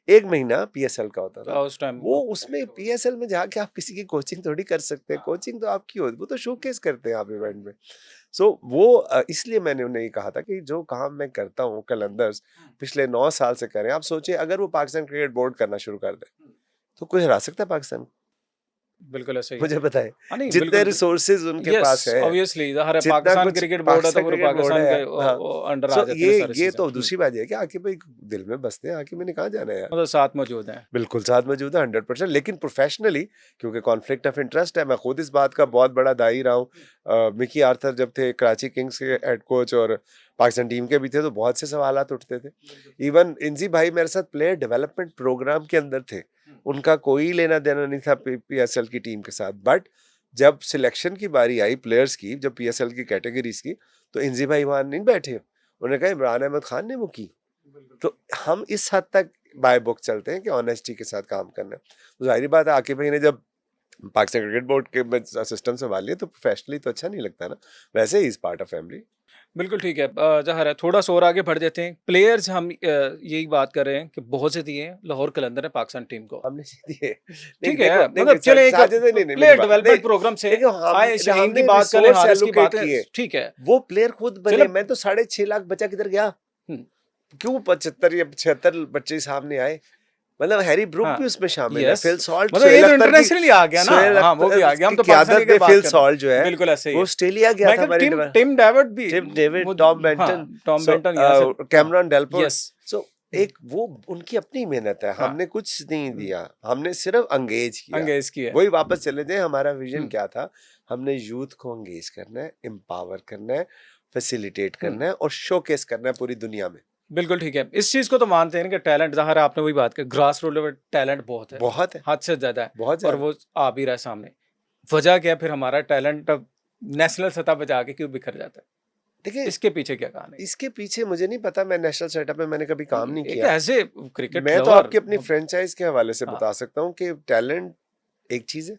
1 महीना पीएसएल का होता था। उस टाइम वो वो उसमें पीएसएल में जाके आप किसी की कोचिंग थोड़ी कर सकते हैं। हाँ, कोचिंग तो आपकी होती, वो तो शोकेस करते हैं आप इवेंट में। सो वो इसलिए मैंने उन्हें ये कहा था कि जो काम मैं करता हूँ कलंदर्स हुँ, पिछले 9 साल से कर रहे हैं। आप सोचिए अगर वो पाकिस्तान क्रिकेट बोर्ड करना शुरू कर दें, हुँ, तो कोई हरा सकता है पाकिस्तान को? बिल्कुल ऐसा ही है। मुझे बताएँ, हाँ, नहीं जितने बिल्कुल रिसोर्सेज़ उनके यस, पास है, ऑब्वियसली ज़ाहिर है जितना पाकिस्तान कुछ क्रिकेट बोर्ड है तो पाकिस्तान पूरे क्रिकेट बोर्ड पाकिस्तान है के हाँ। अंडर आ सो जाते हैं सारी ये चीज़ें। तो दूसरी बात ये है कि आकिब भाई दिल में बसते हैं, आकिब मैंने कहाँ जाना है यार? मतलब साथ मौजूद हैं। बिल्कुल साथ मौजूद है 100% लेकिन प्रोफेशनली क्योंकि कॉन्फ्लिक्ट ऑफ इंटरेस्ट है, मैं खुद इस बात का बहुत बड़ा दाई रहा हूँ। मिकी आर्थर जब थे कराची किंग्स के हेड कोच और पाकिस्तान टीम के भी थे तो बहुत से सवालात उठते थे। इवन इंजी भाई मेरे साथ प्लेयर डेवलपमेंट प्रोग्राम के अंदर थे। उनका कोई लेना देना नहीं था पीएसएल की टीम के साथ, बट जब सिलेक्शन की बारी आई प्लेयर्स की, जब पीएसएल की कैटेगरीज की, तो इंजी भाई वहां नहीं बैठे। उन्होंने कहा इमरान अहमद खान ने वो की। तो हम इस हद तक बाय बुक चलते हैं कि ऑनेस्टी के साथ काम करना है। तो जाहिर बात है आकिब भाई ने जब पाकिस्तान क्रिकेट बोर्ड के सिस्टम संभाल लिया तो प्रोफेशनली तो अच्छा नहीं लगता ना। वैसे he is part of family. बिल्कुल ठीक है। ज़ाहिर है थोड़ा-सा और आगे बढ़ जाते हैं। प्लेयर्स हम यही बात कर रहे हैं कि बहुत से दिए हैं, लाहौर कलंदर ने पाकिस्तान टीम को। हमने दिए नहीं ठीक देखो है, देखो मतलब चले एक साजिद नहीं नहीं मेरी प्लेयर बात नहीं डेवलपमेंट प्रोग्राम से देखो आए, हमने शाहीन की हमने बात कर लें, रिसोर्स हारिस की एलोकेट बात है, किए। ठीक है। वो प्लेयर खुद चलो बने। मैं तो 6.5 लाख बचा किधर गया? हुँ, क्यों 75 या 76 बच्चे सामने आए? मतलब हैरी ब्रूक हाँ, भी उसमें शामिल है, यस फिल सॉल्ट, मतलब ये सुहेल तो अख्तर की इंटरनेशनली आ गया ना। सुहेल हाँ, वो भी अख्तर आ गया। हम की तो पाकिस्तान की क़यादत अगर में बात फिल कर रहे हैं। सॉल्ट जो है बिल्कुल ऐसे ही वो है। ऑस्ट्रेलिया गया था माइकल हमारे टिम टिम डेविड भी टिम डेविड, वो टॉम हाँ, बेंटन, टॉम सो बेंटन यहाँ से हाँ, कैमरॉन डेलपोर्ट। यस। सो हुँ, एक वो उनकी अपनी मेहनत है, हाँ, हमने कुछ नहीं हुँ, दिया, हमने सिर्फ एंगेज किया। अंगेज की है। वही वापस चले जाए, हमारा विजन हुँ, क्या था? हमने यूथ को एंगेज करना है, एम्पावर करना है, फैसिलिटेट हुँ। करना है और शोकेस करना है पूरी दुनिया में। बिल्कुल ठीक है। इस चीज़ को तो मानते हैं ना कि टैलेंट ज़ाहिर है आपने वही बात की ग्रास रूट लेवल टैलेंट बहुत है, बहुत है, हद से ज़्यादा है बहुत और ज्यादा। वो आ भी रहा है सामने। वजह क्या है फिर हमारा टैलेंट अब नेशनल सतह पे जाके क्यों बिखर जाता है? देखिए इसके पीछे क्या कहानी है? इसके पीछे मुझे नहीं पता, मैं नेशनल सेटअप में मैंने कभी काम नहीं, नहीं एक किया। ऐसे क्रिकेट मैं तो लवर आपकी अपनी अब फ्रेंचाइज के हवाले से हाँ, बता सकता हूँ कि टैलेंट एक चीज है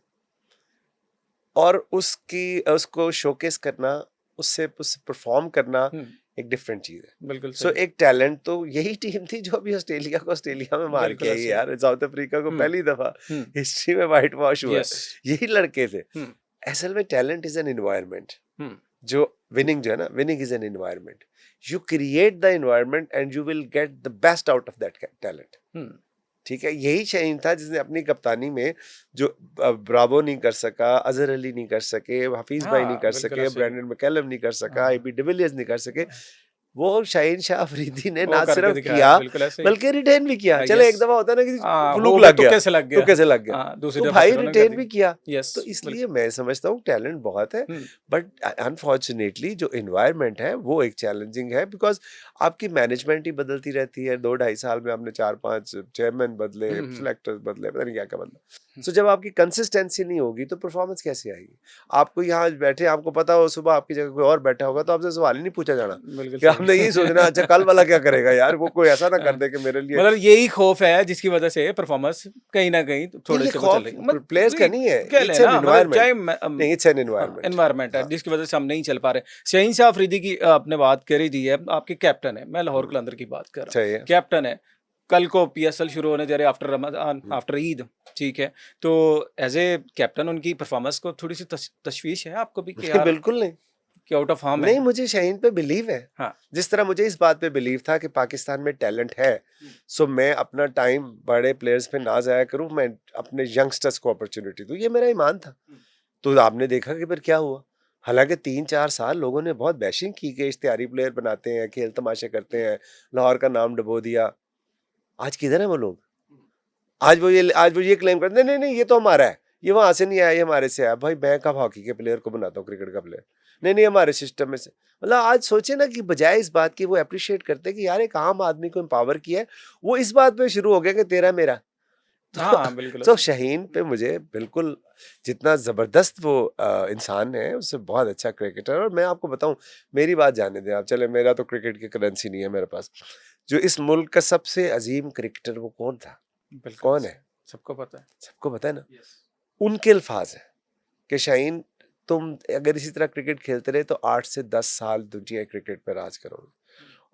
और उसकी उसको शोकेस करना, उससे परफॉर्म करना हुँ, एक डिफरेंट चीज है। बिल्कुल सो सही। एक टैलेंट तो यही टीम थी जो अभी ऑस्ट्रेलिया को ऑस्ट्रेलिया में मार के बिल्कुल आई है ऐसे ही। यार, साउथ अफ्रीका को हुँ, पहली दफा हुँ, हिस्ट्री में वाइट वॉश हुआ है। यस। यही लड़के थे। हुँ, असल में टैलेंट इज एन एनवायरनमेंट। हुँ, जो विनिंग जो है ना, winning is an environment. You create the environment and you will get the best out of that talent. हुँ, ठीक है, यही शाहीन था जिसने अपनी कप्तानी में जो ब्रावो नहीं कर सका, अजहर अली नहीं कर सके, हफीज भाई नहीं हाँ, कर बिल्कुल सके, ऐसे ही है। ब्रेंडन मैकलम नहीं कर सका, हाँ, एबी डिविलियर्स नहीं कर सके, वो शाहीन शाह अफरीदी ने वो ना करके सिर्फ दिखाया, किया बिल्कुल ऐसे ही। बल्कि रिटेन भी किया। चले यस। एक दफा होता है ना कि हो फ्लूक गया, लग गया, तुक्के से लग गया। तुक्के से लग गया, दूसरी तो दफ़ा भाई फिर उन्होंने कर रिटेन भी दी। किया। यस, तो इसलिए बिल्कुल। मैं समझता हूँ टैलेंट बहुत है, हुँ, बट अनफॉर्चुनेटली जो इन्वायरमेंट है वो एक चैलेंजिंग है, बिकॉज आपकी मैनेजमेंट ही बदलती रहती है। 2-2.5 साल में आपने 4-5 चेयरमैन बदले, हुँ, हुँ, सिलेक्टर्स बदले, पता नहीं क्या क्या बदला। हुँ। सो जब आपकी कंसिस्टेंसी नहीं होगी तो परफॉर्मेंस कैसे आएगी? आपको यहाँ बैठे आपको पता हो सुबह आपकी जगह कोई और बैठा होगा तो आपसे सवाल ही नहीं पूछा जाना बिल्कुल कि सही। आपने यही सोचना अच्छा कल वाला क्या करेगा यार, वो कोई ऐसा ना कर दे कि मेरे लिए। मतलब यही खौफ है जिसकी वजह से परफॉर्मेंस कहीं न कहीं नहीं थोड़े ये से वो चल खौफ रही है। मत प्लेयर्स का वही नहीं है, कह लें इट्स एन ना मतलब एनवायरनमेंट। चाहे नहीं इट्स एन हाँ, एनवायरनमेंट। एनवायरनमेंट है हाँ जिसकी वजह से हम नहीं चल पा रहे। शहीन शाह अफरीदी की आपने बात कर ही दी है, आपके कैप्टन है, मैं लाहौर कलंदर की बात कर रहा हूँ। सही है। कैप्टन है, कल को पीएसएल शुरू होने जा रहे आफ्टर रमज़ान, आफ्टर ईद, ठीक है? तो एज़ ए कैप्टन उनकी परफॉर्मेंस को थोड़ी-सी तशवीश है आपको भी कि यार बिल्कुल नहीं। कि आउट ऑफ फॉर्म नहीं है? मुझे शाहीन पे बिलीव है। हाँ। जिस तरह मुझे इस बात पे बिलीव था कि पाकिस्तान में टैलेंट है, सो मैं अपना टाइम बड़े प्लेयर्स पे ना ज़ाया करूँ, मैं अपने यंगस्टर्स को अपॉर्चुनिटी दूँ, ये मेरा ईमान था। तो आपने देखा कि फिर क्या हुआ? हालाँकि 3-4 साल लोगों ने बहुत बैशिंग की कि इश्तिहारी प्लेयर बनाते हैं, खेल तमाशे करते हैं, लाहौर का नाम डुबो दिया। आज किधर हैं वो लोग? आज वो ये क्लेम करते हैं, नहीं, नहीं, नहीं, ये तो हमारा है, ये वहाँ से नहीं आया, ये हमारे से आया। भाई मैं कब हॉकी के प्लेयर को बनाता हूँ क्रिकेट का प्लेयर? नहीं, नहीं, हमारे सिस्टम में से। मतलब आज सोचे ना कि बजाय इस बात की वो एप्रिशिएट करते कि यार एक आम आदमी को एम्पावर किया है, वो इस बात पे शुरू हो गया कि तेरा मेरा। तो हाँ, बिल्कुल तो ऐसे। शाहीन पे मुझे बिल्कुल जितना ज़बरदस्त वो इंसान है, उससे बहुत अच्छा क्रिकेटर है। और मैं आपको बताऊँ, मेरी बात जाने दें आप, चले मेरा तो क्रिकेट की करेंसी नहीं है मेरे पास। जो इस मुल्क का सबसे अज़ीम क्रिकेटर वो कौन था? बिल्कुल कौन ऐसे, है? सबको पता है। सबको पता है ना? यस। उनके अल्फाज हैं कि शाहीन तुम अगर इसी तरह क्रिकेट खेलते रहे तो 8 से 10 साल दुनिया क्रिकेट पे राज करोगे।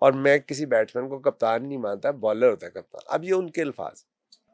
और मैं किसी बैट्समैन को कप्तान नहीं मानता, बॉलर होता है कप्तान। अब ये उनके अल्फाज,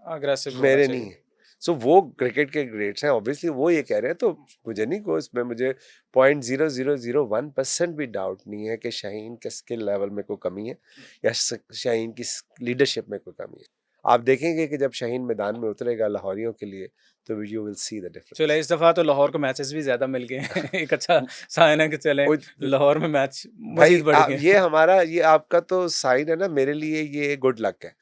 अग्रेसिव होना मेरे नहीं चाहिए। है। सो वो क्रिकेट के ग्रेट्स हैं, ऑब्वियसली वो ये कह रहे हैं, तो मुझे नहीं को इसमें मुझे 0.0001% भी डाउट नहीं है कि शाहीन के स्किल लेवल में कोई कमी है या शाहीन की लीडरशिप में कोई कमी है। आप देखेंगे कि जब शाहीन मैदान में उतरेगा लाहौरियों के लिए, तो यू विल सी द चलो डिफरेंस। इस दफ़ा तो लाहौर को मैचेस भी ज़्यादा मिल गए हैं। एक अच्छा साइन है कि चलें लाहौर में मैच भाई मज़ीद बढ़ गए ये हैं। हमारा, ये आपका तो साइन है ना, मेरे लिए ये गुड लक है।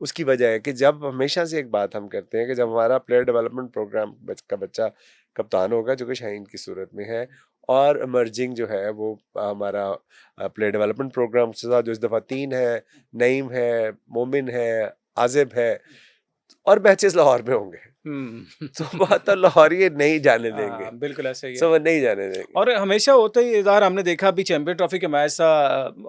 उसकी वजह है कि जब हमेशा से एक बात हम करते हैं कि जब हमारा प्लेयर डेवलपमेंट प्रोग्राम का बच्चा कप्तान होगा, जो कि शाहीन की सूरत में है, और इमर्जिंग जो है वो हमारा प्लेयर डेवलपमेंट प्रोग्राम से जो इस दफ़ा 3 है, नईम है, मोमिन है, आजिब है, और मैचेस लाहौर में होंगे। हुँ। तो बात तो लाहौरिये नहीं जाने देंगे, हाँ, बिल्कुल ऐसा ही है। सो वो नहीं जाने देंगे। और हमेशा होता ही इधर हमने देखा अभी चैंपियन ट्रॉफी के मैच था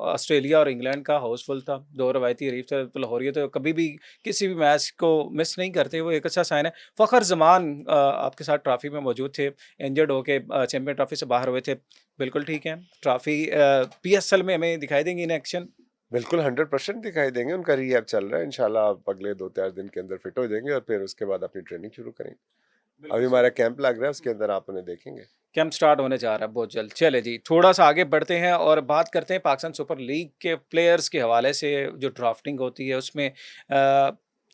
ऑस्ट्रेलिया और इंग्लैंड का हाउसफुल था, 2 रवायती हरीफ थे, तो लाहौरिये तो कभी भी किसी भी मैच को मिस नहीं करते, वो एक अच्छा साइन है। फ़खर ज़मान आपके साथ ट्रॉफी में मौजूद थे, इंजर्ड होके चैंपियन ट्रॉफी से बाहर हुए थे। बिल्कुल ठीक है, ट्रॉफी पीएसएल में हमें दिखाई देंगी इन एक्शन? बिल्कुल 100% दिखाई देंगे, उनका रिहैब चल रहा है, इंशाल्लाह आप अगले 2-4 दिन के अंदर फिट हो जाएँगे और फिर उसके बाद अपनी ट्रेनिंग शुरू करेंगे। बिल्कुल अभी सही। हमारा कैंप लग रहा है, उसके अंदर आप उन्हें देखेंगे। कैंप स्टार्ट होने जा रहा है बहुत जल्द। चलिए जी, थोड़ा-सा आगे बढ़ते हैं और बात करते हैं पाकिस्तान सुपर लीग के प्लेयर्स के हवाले से जो ड्राफ्टिंग होती है उसमें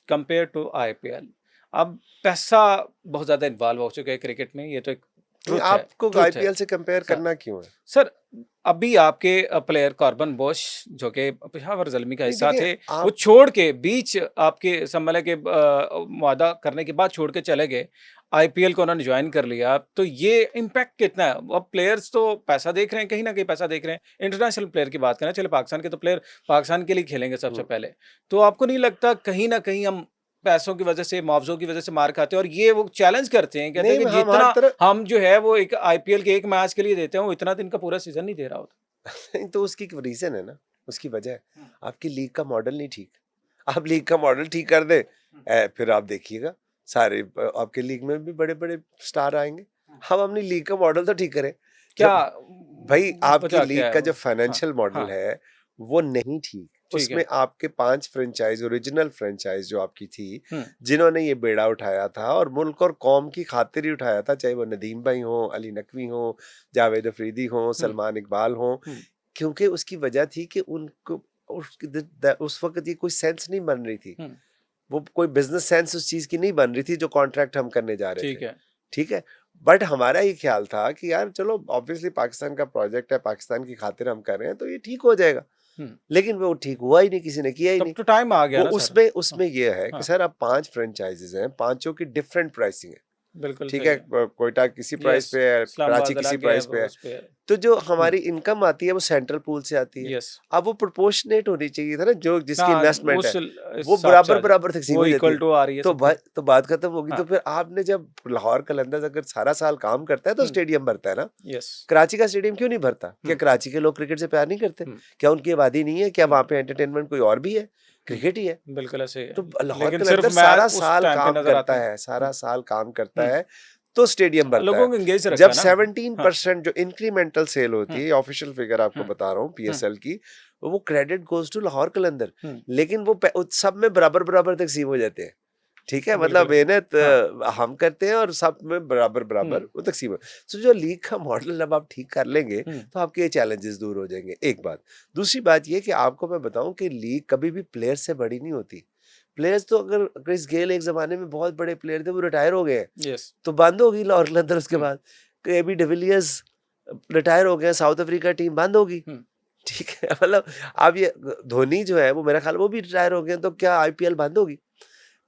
कंपेयर टू आईपीएल। अब पैसा बहुत ज़्यादा इन्वॉल्व हो चुका है क्रिकेट में, ये तो एक नहीं, आपको ट्रुथ है। आईपीएल से कंपेयर स करना क्यों है? सर, अभी आपके प्लेयर कॉर्बन बुश जो कि पेशावर ज़ल्मी का नहीं हिस्सा देखिए, थे, वो आप छोड़ के बीच आपके संभल है कि वादा करने के बाद छोड़ के चले गए। आईपीएल को उन्होंने जॉइन कर लिया, तो ये इम्पैक्ट कितना है? अब प्लेयर्स तो पैसा देख रहे हैं, कहीं न कहीं पैसा देख रहे हैं। इंटरनेशनल प्लेयर की बात करें, चलिए पाकिस्तान के तो प्लेयर पाकिस्तान के लिए खेलेंगे सबसे हुँ, पहले। तो आपको नहीं लगता कहीं न कहीं हम पैसों की वजह से, मुआवज़ों की वजह से मार खाते हैं और ये वो चैलेंज करते हैं, कहते हैं नहीं कि हम हर जितना तरह हम जो है वो एक आईपीएल के 1 मैच के लिए देते हैं, वो इतना दिन का पूरा सीज़न नहीं दे रहा होता। नहीं, तो उसकी एक रीज़न है ना, उसकी वजह है। हुँ, आपकी लीग का मॉडल नहीं ठीक। आप लीग का मॉडल ठीक कर दें, हुँ, फिर आप देखिएगा सारे आपके लीग में भी बड़े-बड़े स्टार आएँगे। हुँ। हम अपनी लीग का मॉडल तो ठीक करें। क्या जब भाई आपकी वजह क्या लीग है का वो? जो हाँ, फाइनेंशियल मॉडल हाँ, है, वो नहीं ठीक। ठीक उसमें है। आपके 5 फ्रेंचाइज़, ओरिजिनल फ्रेंचाइज़ जो आपकी थी, हुँ, जिन्होंने ये बेड़ा उठाया था और मुल्क और कौम की खातिर ही उठाया था, चाहे वो नदीम भाई हों, अली नकवी हों, जावेद अफरीदी हों, हुँ, सलमान इकबाल हों, हुँ, क्योंकि उसकी वजह थी कि उनको उस वक़्त ये कोई सेंस नहीं बन रही थी। हुँ, वो कोई बिज़नेस सेंस उस चीज़ की नहीं बन रही थी जो कॉन्ट्रैक्ट हम करने जा रहे थे। ठीक है। ठीक है? बट हमारा ये ख़्याल था कि यार चलो ऑब्वियसली पाकिस्तान का प्रोजेक्ट है, पाकिस्तान की खातिर हम कर रहे हैं तो ये ठीक हो जाएगा। हुँ, लेकिन वो ठीक हुआ ही नहीं, किसी ने किया ही तब नहीं। तो टाइम आ गया वो ना सर। उसमें हाँ, उसमें ये है कि हाँ, सर अब 5 फ्रेंचाइज़ीज़ हैं, पाँचों की डिफरेंट प्राइसिंग है। बिल्कुल ठीक सही है? है। क्वेटा किसी प्राइस यस, पे है, कराची इस्लामाबाद किसी अलग है, प्राइस पे वो है। उस पे तो जो हुँ, हमारी इनकम आती है वो सेंट्रल पूल से आती है। यस। अब वो प्रोपोर्शनेट होनी चाहिए था ना, जो जिसकी हाँ, इन्वेस्टमेंट है, उस वो हिसाब से आ जाए। बराबर-बराबर तक़सीम वो हो जाती इक्वल है। टू आ रही है सबकी। तो बात खत्म होगी। तो हाँ, फिर आपने जब लाहौर कलंदर्स अगर सारा साल काम करता है तो हुँ, स्टेडियम भरता है ना। यस। कराची का स्टेडियम क्यों नहीं भरता? क्या हुँ, कराची के लोग क्रिकेट से प्यार नहीं करते? हुँ, क्या उनकी आबादी नहीं है? क्या हुँ, वहाँ पे एंटरटेनमेंट कोई और भी है? हुँ, क्रिकेट ही है। बिल्कुल ऐसे ही है। तो लाहौर लेकिन सिर्फ़ कलंदर्स मैच सारा उस साल टाइम पे काम नज़र आते करता हैं। है, सारा हुँ, साल काम करता हुँ, है, तो स्टेडियम भरता है। लोगों को एंगेज रखा जब है ना। हाँ, 17% जो इंक्रीमेंटल सेल होती हुँ, है, ऑफिशियल फिगर आपको हुँ, बता रहा हूँ हुँ, पीएसएल की, वो क्रेडिट गोज़ टू लाहौर कलंदर। हुँ, लेकिन वो सब में बराबर-बराबर तक़सीम हो जाते हैं। ठीक है? मतलब बिल्कुल। मेहनत हाँ, हम करते हैं और सब में हुँ, बराबर-बराबर वो तक़सीम है। तो जो लीग का मॉडल जब आप ठीक कर लेंगे, हुँ, तो आपके ये चैलेंजेस दूर हो जाएँगे, एक बात। दूसरी बात ये कि आपको मैं बताऊँ कि लीग कभी भी प्लेयर से बड़ी नहीं होती। प्लेयर्स तो अगर क्रिस गेल एक ज़माने में बहुत बड़े प्लेयर थे, वो रिटायर हो गए हैं, यस। तो बंद होगी लाहौर कलंदर उसके हुँ, बाद। एबी डिविलियर्स रिटायर हो गए, साउथ अफ्रीका टीम बंद होगी। हुँ, ठीक है? मतलब अब ये धोनी जो है वो मेरा ख़्याल वो भी रिटायर हो गए हैं, तो क्या आईपीएल बंद होगी?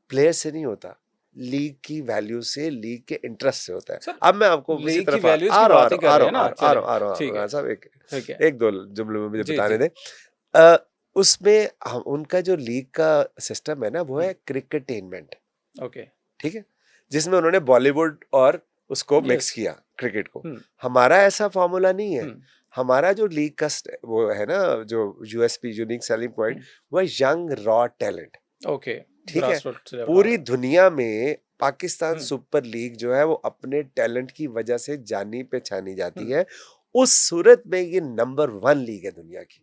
प्लेयर से नहीं होता, लीग की वैल्यू से, लीग के इंटरेस्ट से होता है। सर अब मैं आपको उसी लीग की तरफ वैल्यूज़ आ की रहा हूँ बात ही कर रहे हैं ना, चलें, ठीक है, खान साहब, एक ठीक है। 1-2 जुमलों में मुझे जी, बताने जी। दें। उसमें हम उनका जो लीग का सिस्टम है ना, वो हुँ, है क्रिकेटेनमेंट, ओके, ठीक है? जिसमें उन्होंने बॉलीवुड और उसको मिक्स यस। किया, क्रिकेट को। हुँ, हमारा ऐसा फ़ॉर्मूला नहीं है। हुँ, हमारा जो लीग का वो है ना, जो यूएसपी, यूनिक सेलिंग पॉइंट, हुँ, वो है यंग रॉ टैलेंट। ओके, ठीक है? ग्रासरूट्स लेवल आ पूरी रहा है। दुनिया में पाकिस्तान हुँ, सुपर लीग जो है वो अपने टैलेंट की वजह से जानी पहचानी जाती हुँ, है। उस सूरत में ये नंबर 1 लीग है दुनिया की।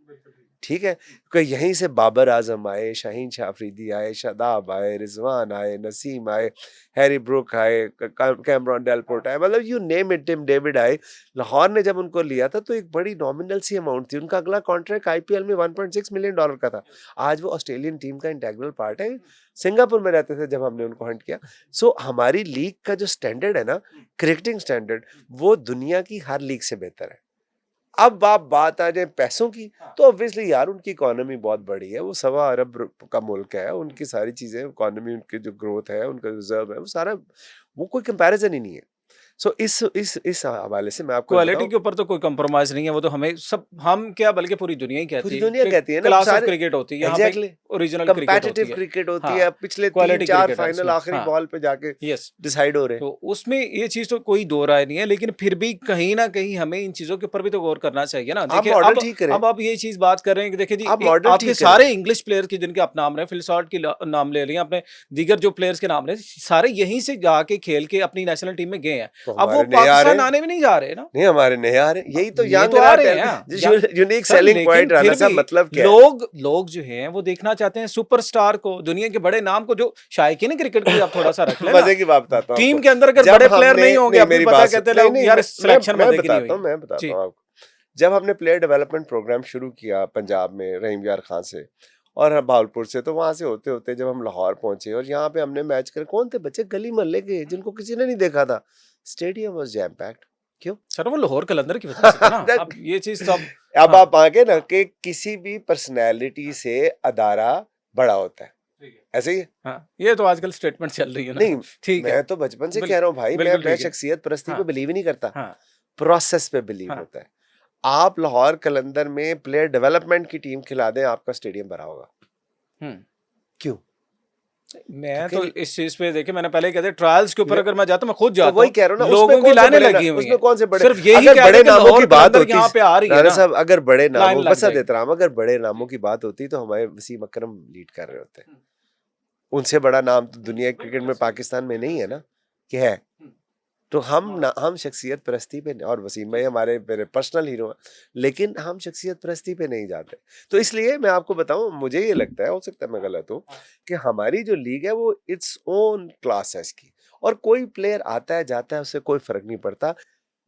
ठीक है? कोई यहीं से बाबर आज़म आए, शाहीन शाह अफरीदी आए, शादाब आए, रिज़वान आए, नसीम आए, हैरी ब्रूक आए, कैमरॉन डेलपोर्ट आए, मतलब you name it, Tim David आए। लाहौर ने जब उनको लिया था तो एक बड़ी नॉमिनल सी अमाउंट थी। उनका अगला कॉन्ट्रैक्ट आईपीएल में $1.6 मिलियन का था। आज वो ऑस्ट्रेलियन टीम का इंटेग्रल पार्ट है। सिंगापुर में रहते थे जब हमने उनको हंट किया। सो हमारी लीग का जो स्टैंडर्ड है ना, क्रिकेटिंग स्टैंडर्ड, वो दुनिया की हर लीग से बेहतर है। अब आप बात आ जाए पैसों की, तो ऑब्वियसली यार उनकी इकोनॉमी बहुत बड़ी है, वो 1.25 अरब का मुल्क है, उनकी सारी चीजें, इकोनॉमी, उनकी जो ग्रोथ है, उनका रिजर्व है, वो सारा, वो कोई कंपैरिजन ही नहीं है। सो इस हवाले से मैं आपको क्वालिटी बताऊं, के ऊपर तो कोई कंप्रोमाइज नहीं है, वो तो हमें सब, हम क्या बल्कि पूरी दुनिया ही पूरी कहती है दुनिया कि कहती है ना क्लास ऑफ सारे, क्रिकेट होती है यहाँ पे, एग्जैक्टली, ओरिजिनल क्रिकेट होती कंपेटिटिव है। क्रिकेट होती है। हाँ, पिछले क्वालिटी 3-4 क्रिकेट है फाइनल उसमें। आखिरी हाँ, बॉल पे जाके यस। डिसाइड हो रहे हैं। तो उसमें ये चीज़ तो कोई दो राय नहीं है, लेकिन फिर भी कहीं न कहीं हमें इन चीज़ों के ऊपर भी तो गौर करना चाहिए ना। आप देखिए मॉडल अब ठीक करें, अब आप ये चीज़ बात कर रहे हैं कि देखिए जी, आप मॉडल आपके ठीक करें। सारे इंग्लिश प्लेयर की जिनके आप नाम रहे हैं, फिल सॉल्ट की नाम ले रही हैं आपने, दीगर जो प्लेयर्स के नाम रहे हैं, सारे यहीं से जाके खेल के अपनी नेशनल टीम में गए हैं। तो अब वो हमारे नहीं आ रहे, पाकिस्तान आने भी नहीं जा रहे ना। नहीं हमारे नहीं आ रहे, यही तो ये यंग तो आ रहे रहा, हैं या यूनिक सर, सेलिंग लेकिन पॉइंट, राना फिर साहब भी मतलब क्या है? लोग जो हैं वो देखना चाहते हैं सुपरस्टार को, दुनिया के बड़े नाम को, जो शायकीन क्रिकेट की आप थोड़ा सा रख लेना। मजे की बात बताता हूँ टीम आपको। के अंदर अगर जब बड़े प्लेयर हमने, नहीं होंगे, नहीं अब भी मेरी पता बात कहते हैं नहीं लोग नहीं, यार सिलेक्शन मैं मजे की नहीं बताता हुई। हूँ, मैं बताता जी। हूँ आपको। जब हमने प्लेयर डेवलपमेंट प्रोग्राम शुरू किया पंजाब में रहीम यार खान से और भावलपुर से, तो वहां से होते होते जब हम लाहौर पहुंचे और यहाँ पे हमने मैच करे, कौन थे बच्चे गली मोहल्ले के जिनको किसी ने नहीं देखा था, स्टेडियम वाज जैम पैक्ड। क्यों? सर वो लाहौर कलंदर की वजह से था ना। अब ये चीज तो अब हाँ, आप आगे ना कि किसी भी पर्सनैलिटी से अदारा बड़ा होता है, ऐसे ही है? हाँ, ये तो आजकल स्टेटमेंट चल रही है ना। नहीं, ठीक है। मैं तो बचपन से कह रहा हूँ भाई, बिल्कुल मैं ठीक है। शख्सियत परस्ती पे हाँ, बिलीव ही नहीं करता, हाँ, प्रोसेस पे बिलीव हाँ। होता है। आप लाहौर कलंदर में प्लेयर डेवलपमेंट की टीम खिला दें, आपका स्टेडियम भरा होगा। हम्म। क्यों? मैं तो क्योंकि इस चीज पे देखिए, मैंने पहले ही कहते ट्रायल्स के ऊपर अगर मैं जाता, मैं खुद तो जाता वही हूँ, कह रहा हूँ ना, उसमें लोगों की कौन से लाइनें बड़े लगी हुई उसमें हैं, कौन से बड़े, सिर्फ यही अगर कह बड़े दें कि नामों की लाहौर बात कलंदर होती, यहाँ पे आ रही है राणा ना, साहब अगर बड़े लाइन नामों, लग बस जाएगी। देता अगर बड़े नामों की बात होती तो हमारे वसीम अकरम लीड कर रहे होते। उनसे बड़ा नाम तो दुनिया के क्रिकेट में पाकिस्तान में नहीं है ना, कि है? तो हम शख्सियत परस्ती पे, और वसीम भाई हमारे मेरे पर्सनल हीरो हैं, लेकिन हम शख्सियत परस्ती पे नहीं जाते। तो इसलिए मैं आपको बताऊं, मुझे ये लगता है, हो सकता है मैं गलत हूँ, कि हमारी जो लीग है वो इट्स ओन क्लास है इसकी, और कोई प्लेयर आता है जाता है उससे कोई फर्क नहीं पड़ता।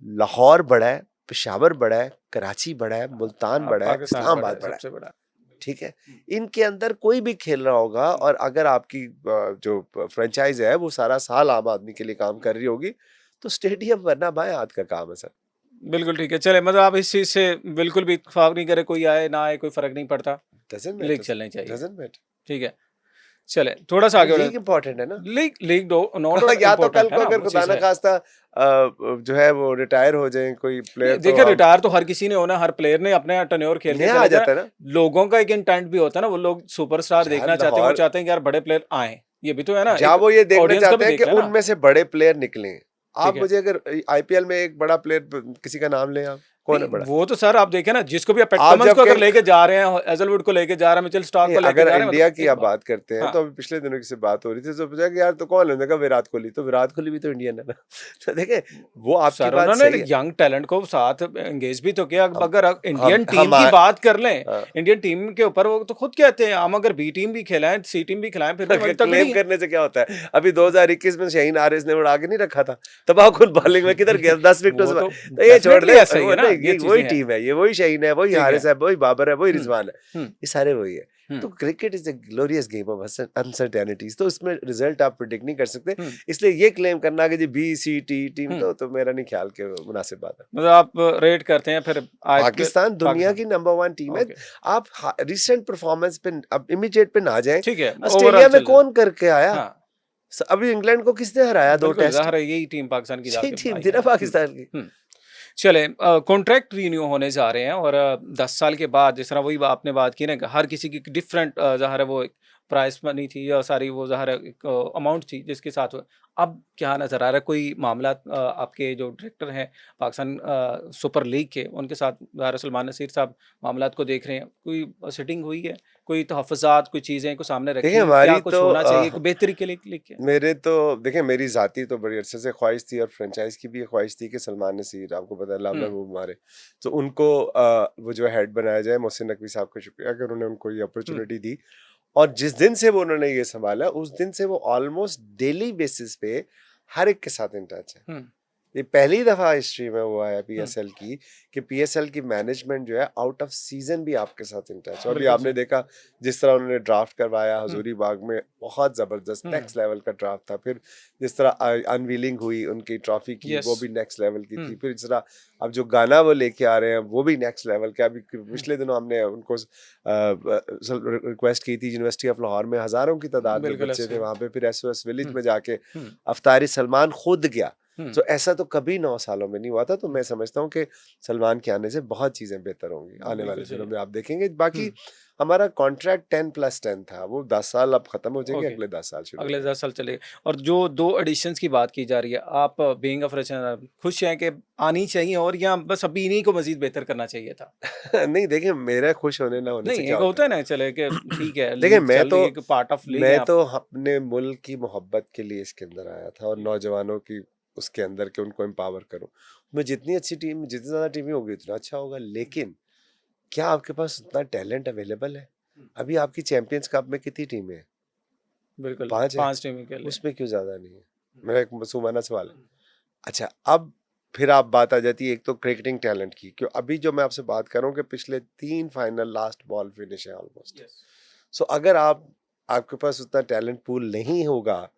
लाहौर बड़ा है, पेशावर बड़ा है, कराची बड़ा है, मुल्तान बड़ा है, पाकिस्तान बड़ा इस्लामाबाद है, बड़ा है, सबसे बड़ा। ठीक है? इनके अंदर कोई भी खेल रहा होगा, और अगर आपकी जो फ्रेंचाइज है वो सारा साल आम आदमी के लिए काम कर रही होगी, तो स्टेडियम भरना बाएं हाथ का काम है सर। बिल्कुल ठीक है। चले, मतलब आप इस चीज से बिल्कुल भी इत्तेफाक नहीं करे, कोई आए ना आए कोई फर्क नहीं पड़ता, डजंट लीग मैटर, चलनी चाहिए। डजंट मैटर, ठीक है। चले थोड़ा सा आगे बढ़े। लीग इंपॉर्टेंट है ना। लीग लीग नो डाउट या तो कल इम्पोर्टेंट है को ना, अगर वो खुदा चीज ना है। खास्ता जो है वो रिटायर हो जाए कोई प्लेयर, नहीं, तो देखिए हम रिटायर तो हर किसी ने होना, हर प्लेयर ने अपने टर्नओवर खेल के नया आ चले जाता जाना। है ना लोगों का एक इंटेंट भी होता है ना, वो लोग सुपरस्टार यार। देखना चाहते हैं, वो लाहौर, चाहते हैं कि यार बड़े प्लेयर आए, ये भी तो है ना, जहाँ एक वो ये देखना ऑडियंस का भी चाहते हैं देख कि लेना। उनमें से बड़े प्लेयर निकलें। ठीक आप है। मुझे अगर आईपीएल में एक बड़ा प्लेयर किसी का नाम लें, आप कौन नहीं है बड़ा? वो तो सर आप देखें ना, जिसको भी आप पैट आप कमिंस जब को अगर कहें, लेके जा रहे हैं, हेजलवुड को लेके जा रहे हैं, मिचेल स्टार्क नहीं, को लेके अगर जा रहे हैं, इंडिया मतलब की एक आप बात करते हैं, हाँ, तो अभी पिछले दिनों किसी बात हो रही थी, तो पूछा कि यार तो कौन है, कहा विराट कोहली। तो विराट कोहली भी तो इंडियन है ना। तो देखें, वो आपकी सर बात उन्होंने सही है। यंग टैलेंट को साथ एंगेज भी तो किया। अब हम अगर इंडियन टीम हम की बात कर लें, हाँ, इंडियन टीम के ऊपर वो तो खुद कहते हैं, हम अगर बी टीम भी खिलाएं, सी टीम भी खिलाएं, फिर भी हमारी तगड़ी क्लेम है। करने से क्या होता है? अभी 2021 में शाहीन आरिस ने उड़ा के नहीं रखा था, तबाकुल बॉलिंग में किधर गया 10 विकेटों वो से? तो तो ये छोड़ डेफिनेटली दे, ऐसा ही वो है ना, नहीं, ये ये चीजें वही हैं। टीम है, ये वही शाहीन है, वही ठीक है। हारिस है, वही बाबर है, वही हम्म, रिजवान है, हम्म, ये सारे वही है। तो hmm, cricket is a glorious game of uncertainties, तो इसमें रिजल्ट आप प्रिडिक्ट नहीं कर सकते। हम्म, इसलिए ये क्लेम करना कि G B C T team, हम्म। तो मेरा नहीं ख्याल के मुनासिब बात है। मतलब आप रेट करते हैं फिर आईपीएल पाकिस्तान दुनिया पाकिस्तान। की नंबर 1 टीम है। ओके, आप रिसेंट परफॉर्मेंस पे, अब इमीडिएट पे ना जाएं। ठीक है, ओवरऑल ऑस्ट्रेलिया में चल रहा है। कौन करके आया? हाँ, अभी इंग्लैंड को किसने हराया 2 बिल्कुल टेस्ट? ज़ाहिर है यही टीम पाकिस्तान की यही जाके टीम आई थी है ना ना। पाकिस्तान की। हुँ। चलें, कॉन्ट्रैक्ट रिन्यू होने जा रहे हैं और 10 साल के बाद, जिस तरह वही आपने बात की ना कि हर किसी की डिफरेंट ज़ाहिर है वो एक प्राइस मनी थी या सारी वो ज़ाहिर है एक अमाउंट थी जिसके साथ हुआ। अब क्या नज़र आ रहा है? कोई मामला आपके जो डायरेक्टर हैं पाकिस्तान सुपर लीग के, उनके साथ ज़ाहिर है सलमान नसीर साहब मामलात को देख रहे हैं। कोई सेटिंग हुई है? कोई तहफ़्फ़ुज़ात, कोई चीज़ें को सामने देखिए रखी? क्या हमारी कुछ तो होना चाहिए कि बेहतरी के लिए? मेरे तो देखिए मेरी ज़ाती तो बड़ी अरसे से ख्वाहिश थी और फ्रेंचाइज़ की भी ये ख्वाहिश थी कि सलमान नसीर, आपको पता है अल्लाह हुँ, महबूब हमारे, तो उनको वो जो हेड बनाया जाए। मोहसिन नकवी साहब का शुक्रिया कि उन्होंने उनको ये हुँ, अपॉर्चुनिटी दी। और जिस दिन से वो उन्होंने ये सँभाला, उस दिन से वो ऑलमोस्ट डेली बेसिस पे हर एक के साथ इन टच है। हुँ, ये पहली दफा हिस्ट्री में हुआ है हुँ, पीएसएल की कि पीएसएल की मैनेजमेंट जो है आउट ऑफ सीजन भी आपके साथ इन टच है। और भी बिल्कुल आपने सही। देखा जिस तरह उन्होंने ड्राफ्ट करवाया हुँ, हजूरी बाग में, बहुत जबरदस्त हुँ, नेक्स्ट लेवल का ड्राफ्ट था। फिर जिस तरह अनवीलिंग हुई उनकी ट्रॉफी की, यस। वो भी नेक्स्ट लेवल की हुँ, थी। फिर जिस तरह अब जो गाना वो लेके आ रहे हैं वो भी नेक्स्ट लेवल का। अभी हुँ, पिछले दिनों हमने उनको रिक्वेस्ट की थी, यूनिवर्सिटी ऑफ लाहौर में हजारों की तादाद में बिल्कुल बच्चे थे ऐसे। वहां पे, फिर एसओएस विलेज हुँ, में जाके हुँ, अफ्तारी सलमान खुद गया। हुँ, तो ऐसा तो कभी 9 सालों में नहीं हुआ था। तो हुँ, मैं समझता हूँ कि सलमान के आने से बहुत चीज़ें बेहतर होंगी आने वाले बिल्कुल दिनों सही। में, आप देखेंगे। हुँ, बाकी हमारा कॉन्ट्रैक्ट 10+10 था, वो 10 साल अब खत्म हो जाएंगे, ओके। अगले 10 साल शुरू हो अगले जाएंगे। 10 साल चलेगा और जो 2 एडिशंस की बात की जा रही है, आप बीइंग अ फ्रेशनर खुश हैं कि आनी चाहिए और या बस अभी इन्हीं को मज़ीद बेहतर करना चाहिए था? नहीं देखिए, मेरा खुश होने ना होने से नहीं, क्या एक होता होता है। है ना चले कि ठीक है, देखिए लीग चल रही है, कि पार्ट ऑफ लीग हैं मैं आप। तो अपने मुल्क की मोहब्बत के लिए इसके अंदर आया था और नौजवानों की उसके अंदर के उनको एम्पावर करूं। मैं जितनी अच्छी टीम, जितनी ज़्यादा टीमें होगी उतना अच्छा होगा। लेकिन क्या आपके पास उतना टैलेंट अवेलेबल है? हुँ, अभी आपकी चैंपियंस कप में कितनी टीमें हैं? बिल्कुल, 5 है। 5 टीमें के लिए। उसमें क्यों ज़्यादा नहीं है? हुँ, मेरा एक मासूमाना सवाल है। हुँ, अच्छा, अब फिर आप बात आ जाती है एक तो क्रिकेटिंग टैलेंट की। क्यों अभी जो मैं आपसे बात कर रहा हूँ कि पिछले 3 फाइनल लास्ट बॉल फिनिश है ऑलमोस्ट। यस। सो अगर आपके पास उतना टैलेंट पूल नहीं होगा,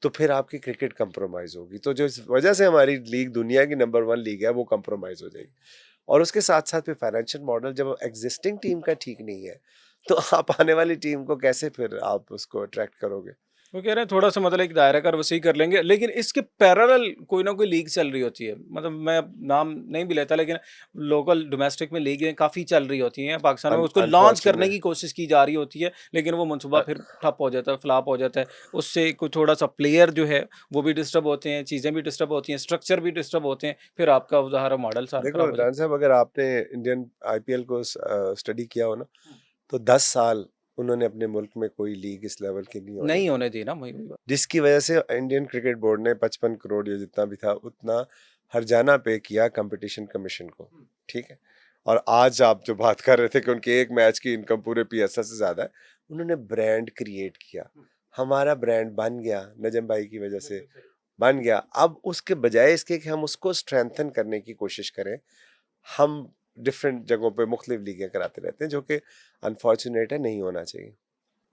तो फिर आपकी क्रिकेट कंप्रोमाइज़ होगी। तो जो इस वजह से हमारी लीग दुनिया की नंबर 1 लीग है, वो कंप्रोमाइज़ हो जाएगी। और उसके साथ-साथ फिर फाइनेंशियल मॉडल जब एक्जिस्टिंग टीम का ठीक नहीं है, तो आप आने वाली टीम को कैसे फिर आप उसको अट्रैक्ट करोगे? वो कह रहे हैं थोड़ा-सा मतलब एक दायरा का वसी कर लेंगे, लेकिन इसके पैरेलल कोई ना कोई लीग चल रही होती है। मतलब मैं अब नाम नहीं भी लेता, लेकिन लोकल डोमेस्टिक में लीगें काफ़ी चल रही होती हैं पाकिस्तान में, उसको लॉन्च करने की अनफॉर्चुनेट कोशिश की जा रही होती है, लेकिन वो मंसूबा फिर ठप हो जाता है, फ्लॉप हो जाता है। उससे कोई थोड़ा-सा प्लेयर जो है, वो भी डिस्टर्ब होते हैं, चीज़ें भी डिस्टर्ब होती हैं, स्ट्रक्चर भी डिस्टर्ब होते हैं, फिर आपका वो ज़ाहिर है मॉडल सारा देखो खराब हो दान जाता साहब, अगर आपने इंडियन आईपीएल को स्टडी किया हो ना, है। तो 10 साल उन्होंने अपने मुल्क में कोई लीग इस लेवल की नहीं होने नहीं दी। होने दी ना, वही वही बात। जिसकी वजह से इंडियन क्रिकेट बोर्ड ने 55 करोड़ या जितना भी था उतना हर्जाना पे किया कंपटीशन कमीशन को। हुँ, ठीक है। और आज आप जो बात कर रहे थे कि उनके एक मैच की इनकम पूरे पीएसएल से ज्यादा है, उन्होंने ब्रांड क्रिएट किया। हुँ, हमारा ब्रांड बन गया नजम भाई की वजह से, बिल्कुल सही। बन गया। अब उसके बजाय इसके कि हम उसको स्ट्रेंथन करने की कोशिश करें, हम डिफरेंट जगहों पे मुख्तलिफ लीगें कराते रहते हैं, जो कि अनफॉर्चुनेट है, नहीं होना चाहिए।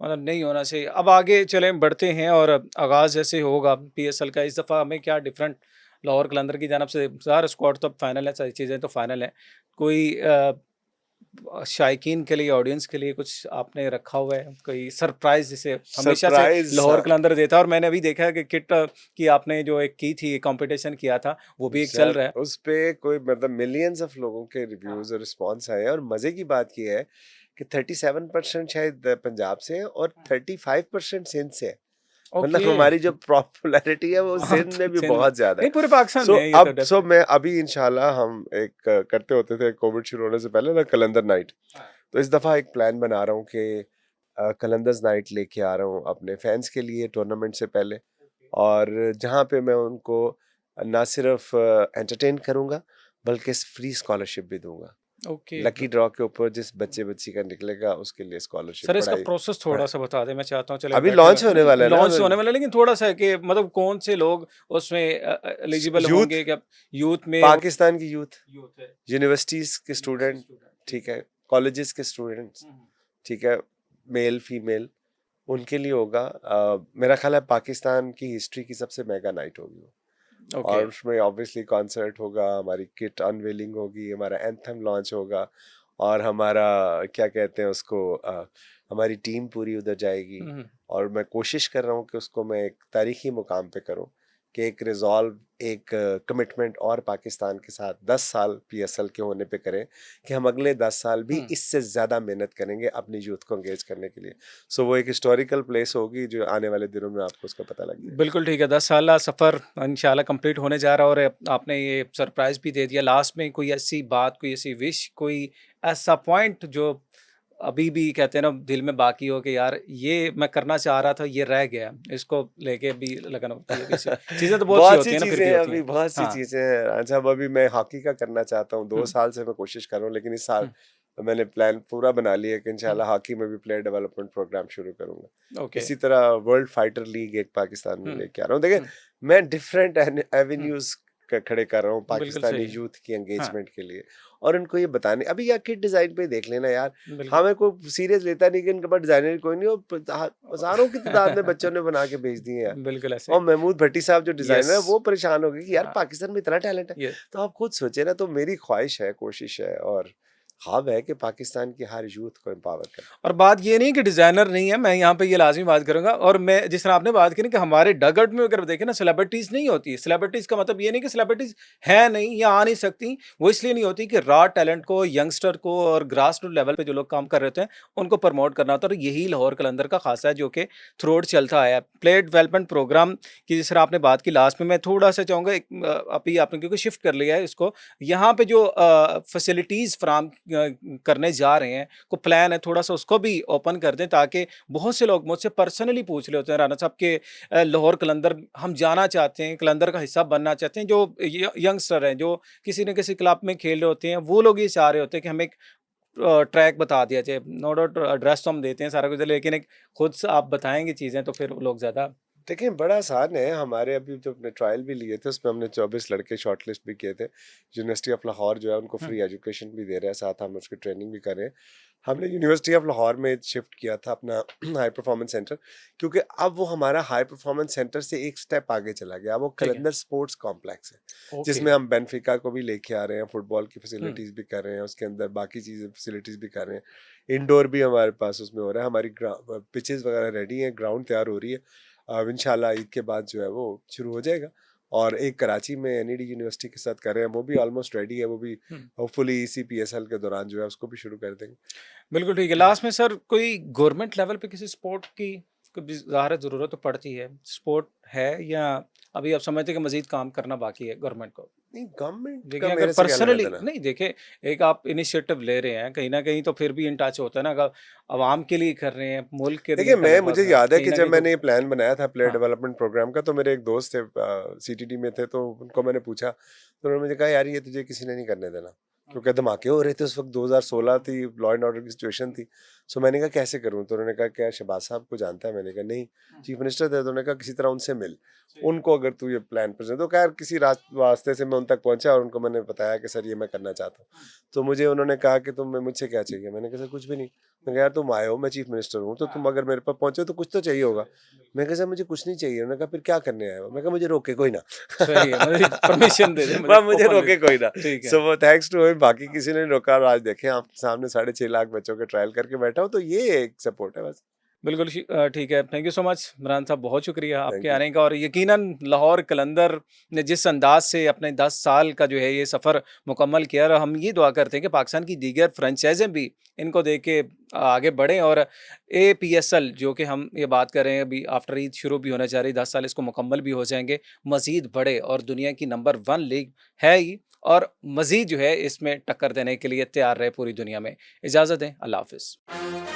मतलब नहीं होना चाहिए। अब आगे चलें बढ़ते हैं और आगाज़ जैसे होगा पीएसएल का इस दफ़ा हमें क्या डिफरेंट लाहौर कलंदर की जानिब से ज़ाहिर स्क्वाड तो अब फाइनल है, सारी चीज़ें तो फाइनल हैं। कोई शायकीन के लिए, ऑडियंस के लिए कुछ आपने रखा हुआ है? कोई सरप्राइज़ जैसे हमेशा से सरप्राइज लाहौर कलंदर देता है और मैंने अभी देखा है कि किट की आपने जो एक की थी, कॉम्पिटिशन किया था, वो भी एक चल सर, रहा है। उस पे कोई मतलब मिलियंस ऑफ लोगों के हाँ। रिव्यूज और रिस्पॉन्स आए हैं। और मजे की बात ये है कि 37% शायद पंजाब से है और हुँ। 35% सिंध से है। मतलब ओके। हमारी जो पॉपुलैरिटी है वो हाँ, सिंध में भी सिंध में। बहुत ज्यादा है। नहीं, पूरे पाकिस्तान सो में है ये तो अब सो डेफ़िनेट। मैं अभी इंशाल्लाह हम एक करते होते थे कोविड शुरू होने से पहले ना, कलंदर नाइट। हाँ। तो इस दफा एक प्लान बना रहा हूँ कि कलंदर्स नाइट लेके आ रहा हूँ अपने फैंस के लिए टूर्नामेंट से पहले। ओके। और जहाँ पे मैं उनको ना सिर्फ एंटरटेन करूँगा, बल्कि फ्री स्कॉलरशिप भी दूंगा। ओके। लकी ड्रॉ के ऊपर जिस बच्चे बच्ची का निकलेगा उसके लिए स्कॉलरशिप, सर इसका पढ़ाई प्रोसेस पढ़ाई थोड़ा-सा बता दें, मैं चाहता हूँ चले अभी बैठे हुए लॉन्च होने वाला है ना। लॉन्च होने वाला है, लेकिन थोड़ा-सा है कि मतलब कौन से लोग उसमें एलिजिबल यूथ, होंगे? क्या यूथ में और पाकिस्तान की यूथ, यूथ है, यूनिवर्सिटीज के यूनिवर्सिटी स्टूडेंट, स्टूडेंट, ठीक ठीक है। है, कॉलेजेस के स्टूडेंट्स, हुँ, हुँ। ठीक है, मेल फीमेल, उनके लिए होगा। मेरा ख्याल है पाकिस्तान की हिस्ट्री की सबसे मेगा नाइट होगी वो। ओके, और उसमें ऑब्वियसली कॉन्सर्ट होगा, हमारी किट अनवेलिंग होगी, हमारा एंथम लॉन्च होगा, और हमारा क्या कहते हैं उसको, हमारी टीम पूरी उधर जाएगी। हुँ, हुँ। और मैं कोशिश कर रहा हूँ कि उसको मैं एक तारीखी मुकाम पे करूँ कि एक रिजॉल्व, एक कमिटमेंट और पाकिस्तान के साथ 10 साल पीएसएल के होने पे करें कि हम अगले 10 साल भी हुँ। इससे ज़्यादा मेहनत करेंगे अपनी यूथ को एंगेज करने के लिए। सो वो एक हिस्टोरिकल प्लेस होगी जो आने वाले दिनों में आपको उसका पता लग जाएगा। बिल्कुल ठीक है, 10 साला सफ़र इंशाल्लाह कंप्लीट होने जा रहा है और आपने ये सरप्राइज़ भी दे दिया। लास्ट में कोई ऐसी बात, कोई ऐसी विश, कोई ऐसा पॉइंट जो अभी भी कहते हैं ना दिल में बाकी हो कि यार ये मैं करना चाह रहा था, ये रह गया। इसको लेके भी लगन होती है किसी चीज़ें तो बहुत सी बहुत सी होती है ना, फिर चीज़ें भी हैं होती अभी, हैं। बहुत सी हाँ। चीज़ें हैं। अच्छा, अब अभी मैं हॉकी का करना चाहता हूँ, 2 हुँ, साल से मैं कोशिश कर रहा हूँ, लेकिन इस साल हुँ, मैंने प्लान पूरा बना लिया है कि हुँ। इंशाल्लाह हॉकी में भी प्लेयर डेवलपमेंट प्रोग्राम शुरू करूँगा। ओके। इसी तरह वर्ल्ड फाइटर लीग एक पाकिस्तान में हुँ, लेके आ रहा हूँ। देखिए, हुँ, मैं डिफरेंट हुँ। एवेन्यूज़ खड़े कर रहा हूँ बिल्कुल पाकिस्तानी सही है। यूथ की हाँ, एंगेजमेंट के लिए, और उनको ये बताने, अभी यार किट डिज़ाइन पे देख लेना यार, बिल्कुल। हमें कोई सीरियस लेता नहीं कि इनके पास डिज़ाइनर कोई नहीं, और हज़ारों की तादाद में बच्चों ने बना के भेज दिए हैं। बिल्कुल ऐसे और ही। महमूद भट्टी साहब जो डिज़ाइनर यस। है वो परेशान हो गए कि यार हाँ, पाकिस्तान में इतना टैलेंट है। ये तो आप खुद सोचिए ना, तो मेरी ख्वाहिश है, कोशिश है और ख्वाब है कि पाकिस्तान की हर यूथ को एम्पावर करें। और बात ये नहीं कि डिज़ाइनर नहीं है, मैं यहाँ पे ये लाज़मी बात करूँगा और मैं जिस तरह आपने बात की ना कि हमारे डगआउट में अगर देखें ना सेलिब्रिटीज़ नहीं होती है। सेलिब्रिटीज़ का मतलब ये नहीं कि सेलिब्रिटीज़ हैं नहीं या आ नहीं सकती, वो इसलिए नहीं होती कि रॉ टैलेंट को, यंगस्टर को और ग्रास रूट लेवल पे जो लोग काम कर रहे होते हैं, उनको प्रमोट करना होता है और यही लाहौर कलंदर का ख़ासा है जो कि थ्रू आउट चलता आया है। प्लेयर डेवलपमेंट प्रोग्राम की जिस तरह आपने बात की लास्ट में मैं थोड़ा-सा चाहूँगा अभी आपने क्योंकि शिफ्ट कर लिया है इसको, यहाँ पे जो फैसिलिटीज़ फराहम करने जा रहे हैं, को प्लान है थोड़ा-सा उसको भी ओपन कर दें ताकि बहुत से लोग मुझसे पर्सनली पूछ रहे होते हैं राना साहब के लाहौर कलंदर हम जाना चाहते हैं, कलंदर का हिस्सा बनना चाहते हैं, जो यंगस्टर हैं, जो किसी न किसी क्लब में खेल रहे होते हैं, वो लोग ये चाह रहे होते हैं कि हमें एक ट्रैक बता दिया जाए। नो डाउट एड्रेस तो हम देते हैं सारा कुछ, लेकिन एक खुद से आप बताएँगे चीज़ें तो फिर लोग ज़्यादा देखिए, बड़ा आसान है। हमारे अभी जो अपने ट्रायल भी लिए थे, उसमें हमने 24 लड़के शॉर्टलिस्ट भी किए थे। यूनिवर्सिटी ऑफ लाहौर जो है उनको हुँ, फ्री एजुकेशन भी दे रहा है, साथ हम उसकी ट्रेनिंग भी कर रहे हैं। हमने यूनिवर्सिटी ऑफ लाहौर में शिफ्ट किया था अपना हाई परफॉर्मेंस सेंटर, क्योंकि अब वो हमारा हाई परफॉर्मेंस सेंटर से एक स्टेप आगे चला गया। अब वो ठीक है। कलंदर स्पोर्ट्स कॉम्प्लेक्स है, ओके। जिसमें हम बेनिफिका को भी लेके आ रहे हैं, फुटबॉल की हुँ, फैसिलिटीज़ भी कर रहे हैं, उसके अंदर बाकी चीज़ें फैसिलिटीज़ भी कर रहे हैं। इंडोर भी हमारे पास उसमें हो रहा है, हमारी पिचेज़ वगैरह रेडी हैं, ग्राउंड तैयार हो रही है। अब इंशाल्लाह ईद के बाद जो है वो शुरू हो जाएगा। और एक कराची में एनईडी यूनिवर्सिटी के साथ कर रहे हैं, वो भी ऑलमोस्ट रेडी है, वो भी हुँ। होपफुली इसी पीएसएल के दौरान जो है उसको भी शुरू कर देंगे। बिल्कुल ठीक है। लास्ट में सर कोई गवर्नमेंट लेवल पे किसी स्पोर्ट की कभी ज़ाहिर है ज़रूरत तो पड़ती है। स्पोर्ट है या अभी आप समझते हैं कि मज़ीद काम करना बाकी है गवर्नमेंट को? नहीं, गवर्नमेंट का देखिए अगर मेरे से क्या लेना पर्सनली देना। नहीं देखिए, एक आप इनिशिएटिव ले रहे हैं, कहीं न कहीं तो फिर भी इन टच होता है ना, अगर अवाम के लिए कर रहे हैं, मुल्क के लिए देखिए, मैं तलुक़ा मुझे कर रहे हैं, याद है कहीं कि न जब कहीं तो मैंने ये प्लान बनाया था प्लेयर हाँ, डेवलपमेंट प्रोग्राम का, तो मेरे एक दोस्त थे सीटीडी में थे, तो उनको मैंने पूछा, तो उन्होंने मुझे कहा यार ये तुझे किसी ने नहीं करने देना, क्योंकि ओके। धमाके हो रहे थे उस वक्त, 2016 थी, लॉ एंड ऑर्डर की सिचुएशन थी। सो मैंने कहा कैसे करूँ, तो उन्होंने कहा क्या शहबाज साहब को जानता है? मैंने कहा नहीं, हुँ, चीफ मिनिस्टर थे। तो उन्होंने कहा किसी तरह उनसे मिल, सही है। उनको अगर तू ये प्लान प्रेजेंट, तो खैर किसी वास्ते से मैं उन तक पहुंचा और उनको मैंने बताया कि सर ये मैं करना चाहता हूँ। हुँ, तो मुझे उन्होंने कहा कि तुम मुझसे क्या चाहिए? मैंने कहा सर कुछ भी नहीं। मैंने कहा यार तुम आए हो, मैं चीफ मिनिस्टर हूँ, तो तुम हाँ, अगर मेरे पास पहुंचे हो तो कुछ तो चाहिए होगा। बिल्कुल। मैं कहा सर मुझे कुछ नहीं चाहिए। उन्होंने कहा फिर क्या करने आए हो? मैं कहा मुझे रोके कोई ना। सही है, मुझे परमिशन दे दें, मुझे वह मुझे ओपन रोके विद कोई ना। ठीक है। सो वो थैंक्स टू हिम, बाकी किसी ने नहीं रोका, और आज देखें आपके सामने 6.5 लाख बच्चों के ट्रायल करके बैठा हूँ, तो ये एक सपोर्ट है बस। बिल्कुल ठीक है। Thank you so much Imran साहब, बहुत शुक्रिया आपके थैंक यू। आने का और यकीनन लाहौर कलंदर ने जिस अंदाज़ से अपने 10 साल का जो है ये सफ़र मुकम्मल किया, और हम ये दुआ करते हैं कि पाकिस्तान की दीगर फ्रेंचाइज़ें भी इनको देख के आगे बढ़ें और एपीएसएल जो कि हम ये बात कर रहे हैं अभी आफ्टर ईद शुरू भी होने जा रही है, 10 साल इसको मुकम्मल भी हो जाएँगे, मज़ीद बढ़े और दुनिया की नंबर 1 लीग है ही और मज़ीद जो है इसमें टक्कर देने के लिए तैयार रहे पूरी दुनिया में। इजाज़त दें, अल्लाह हाफ़िज़।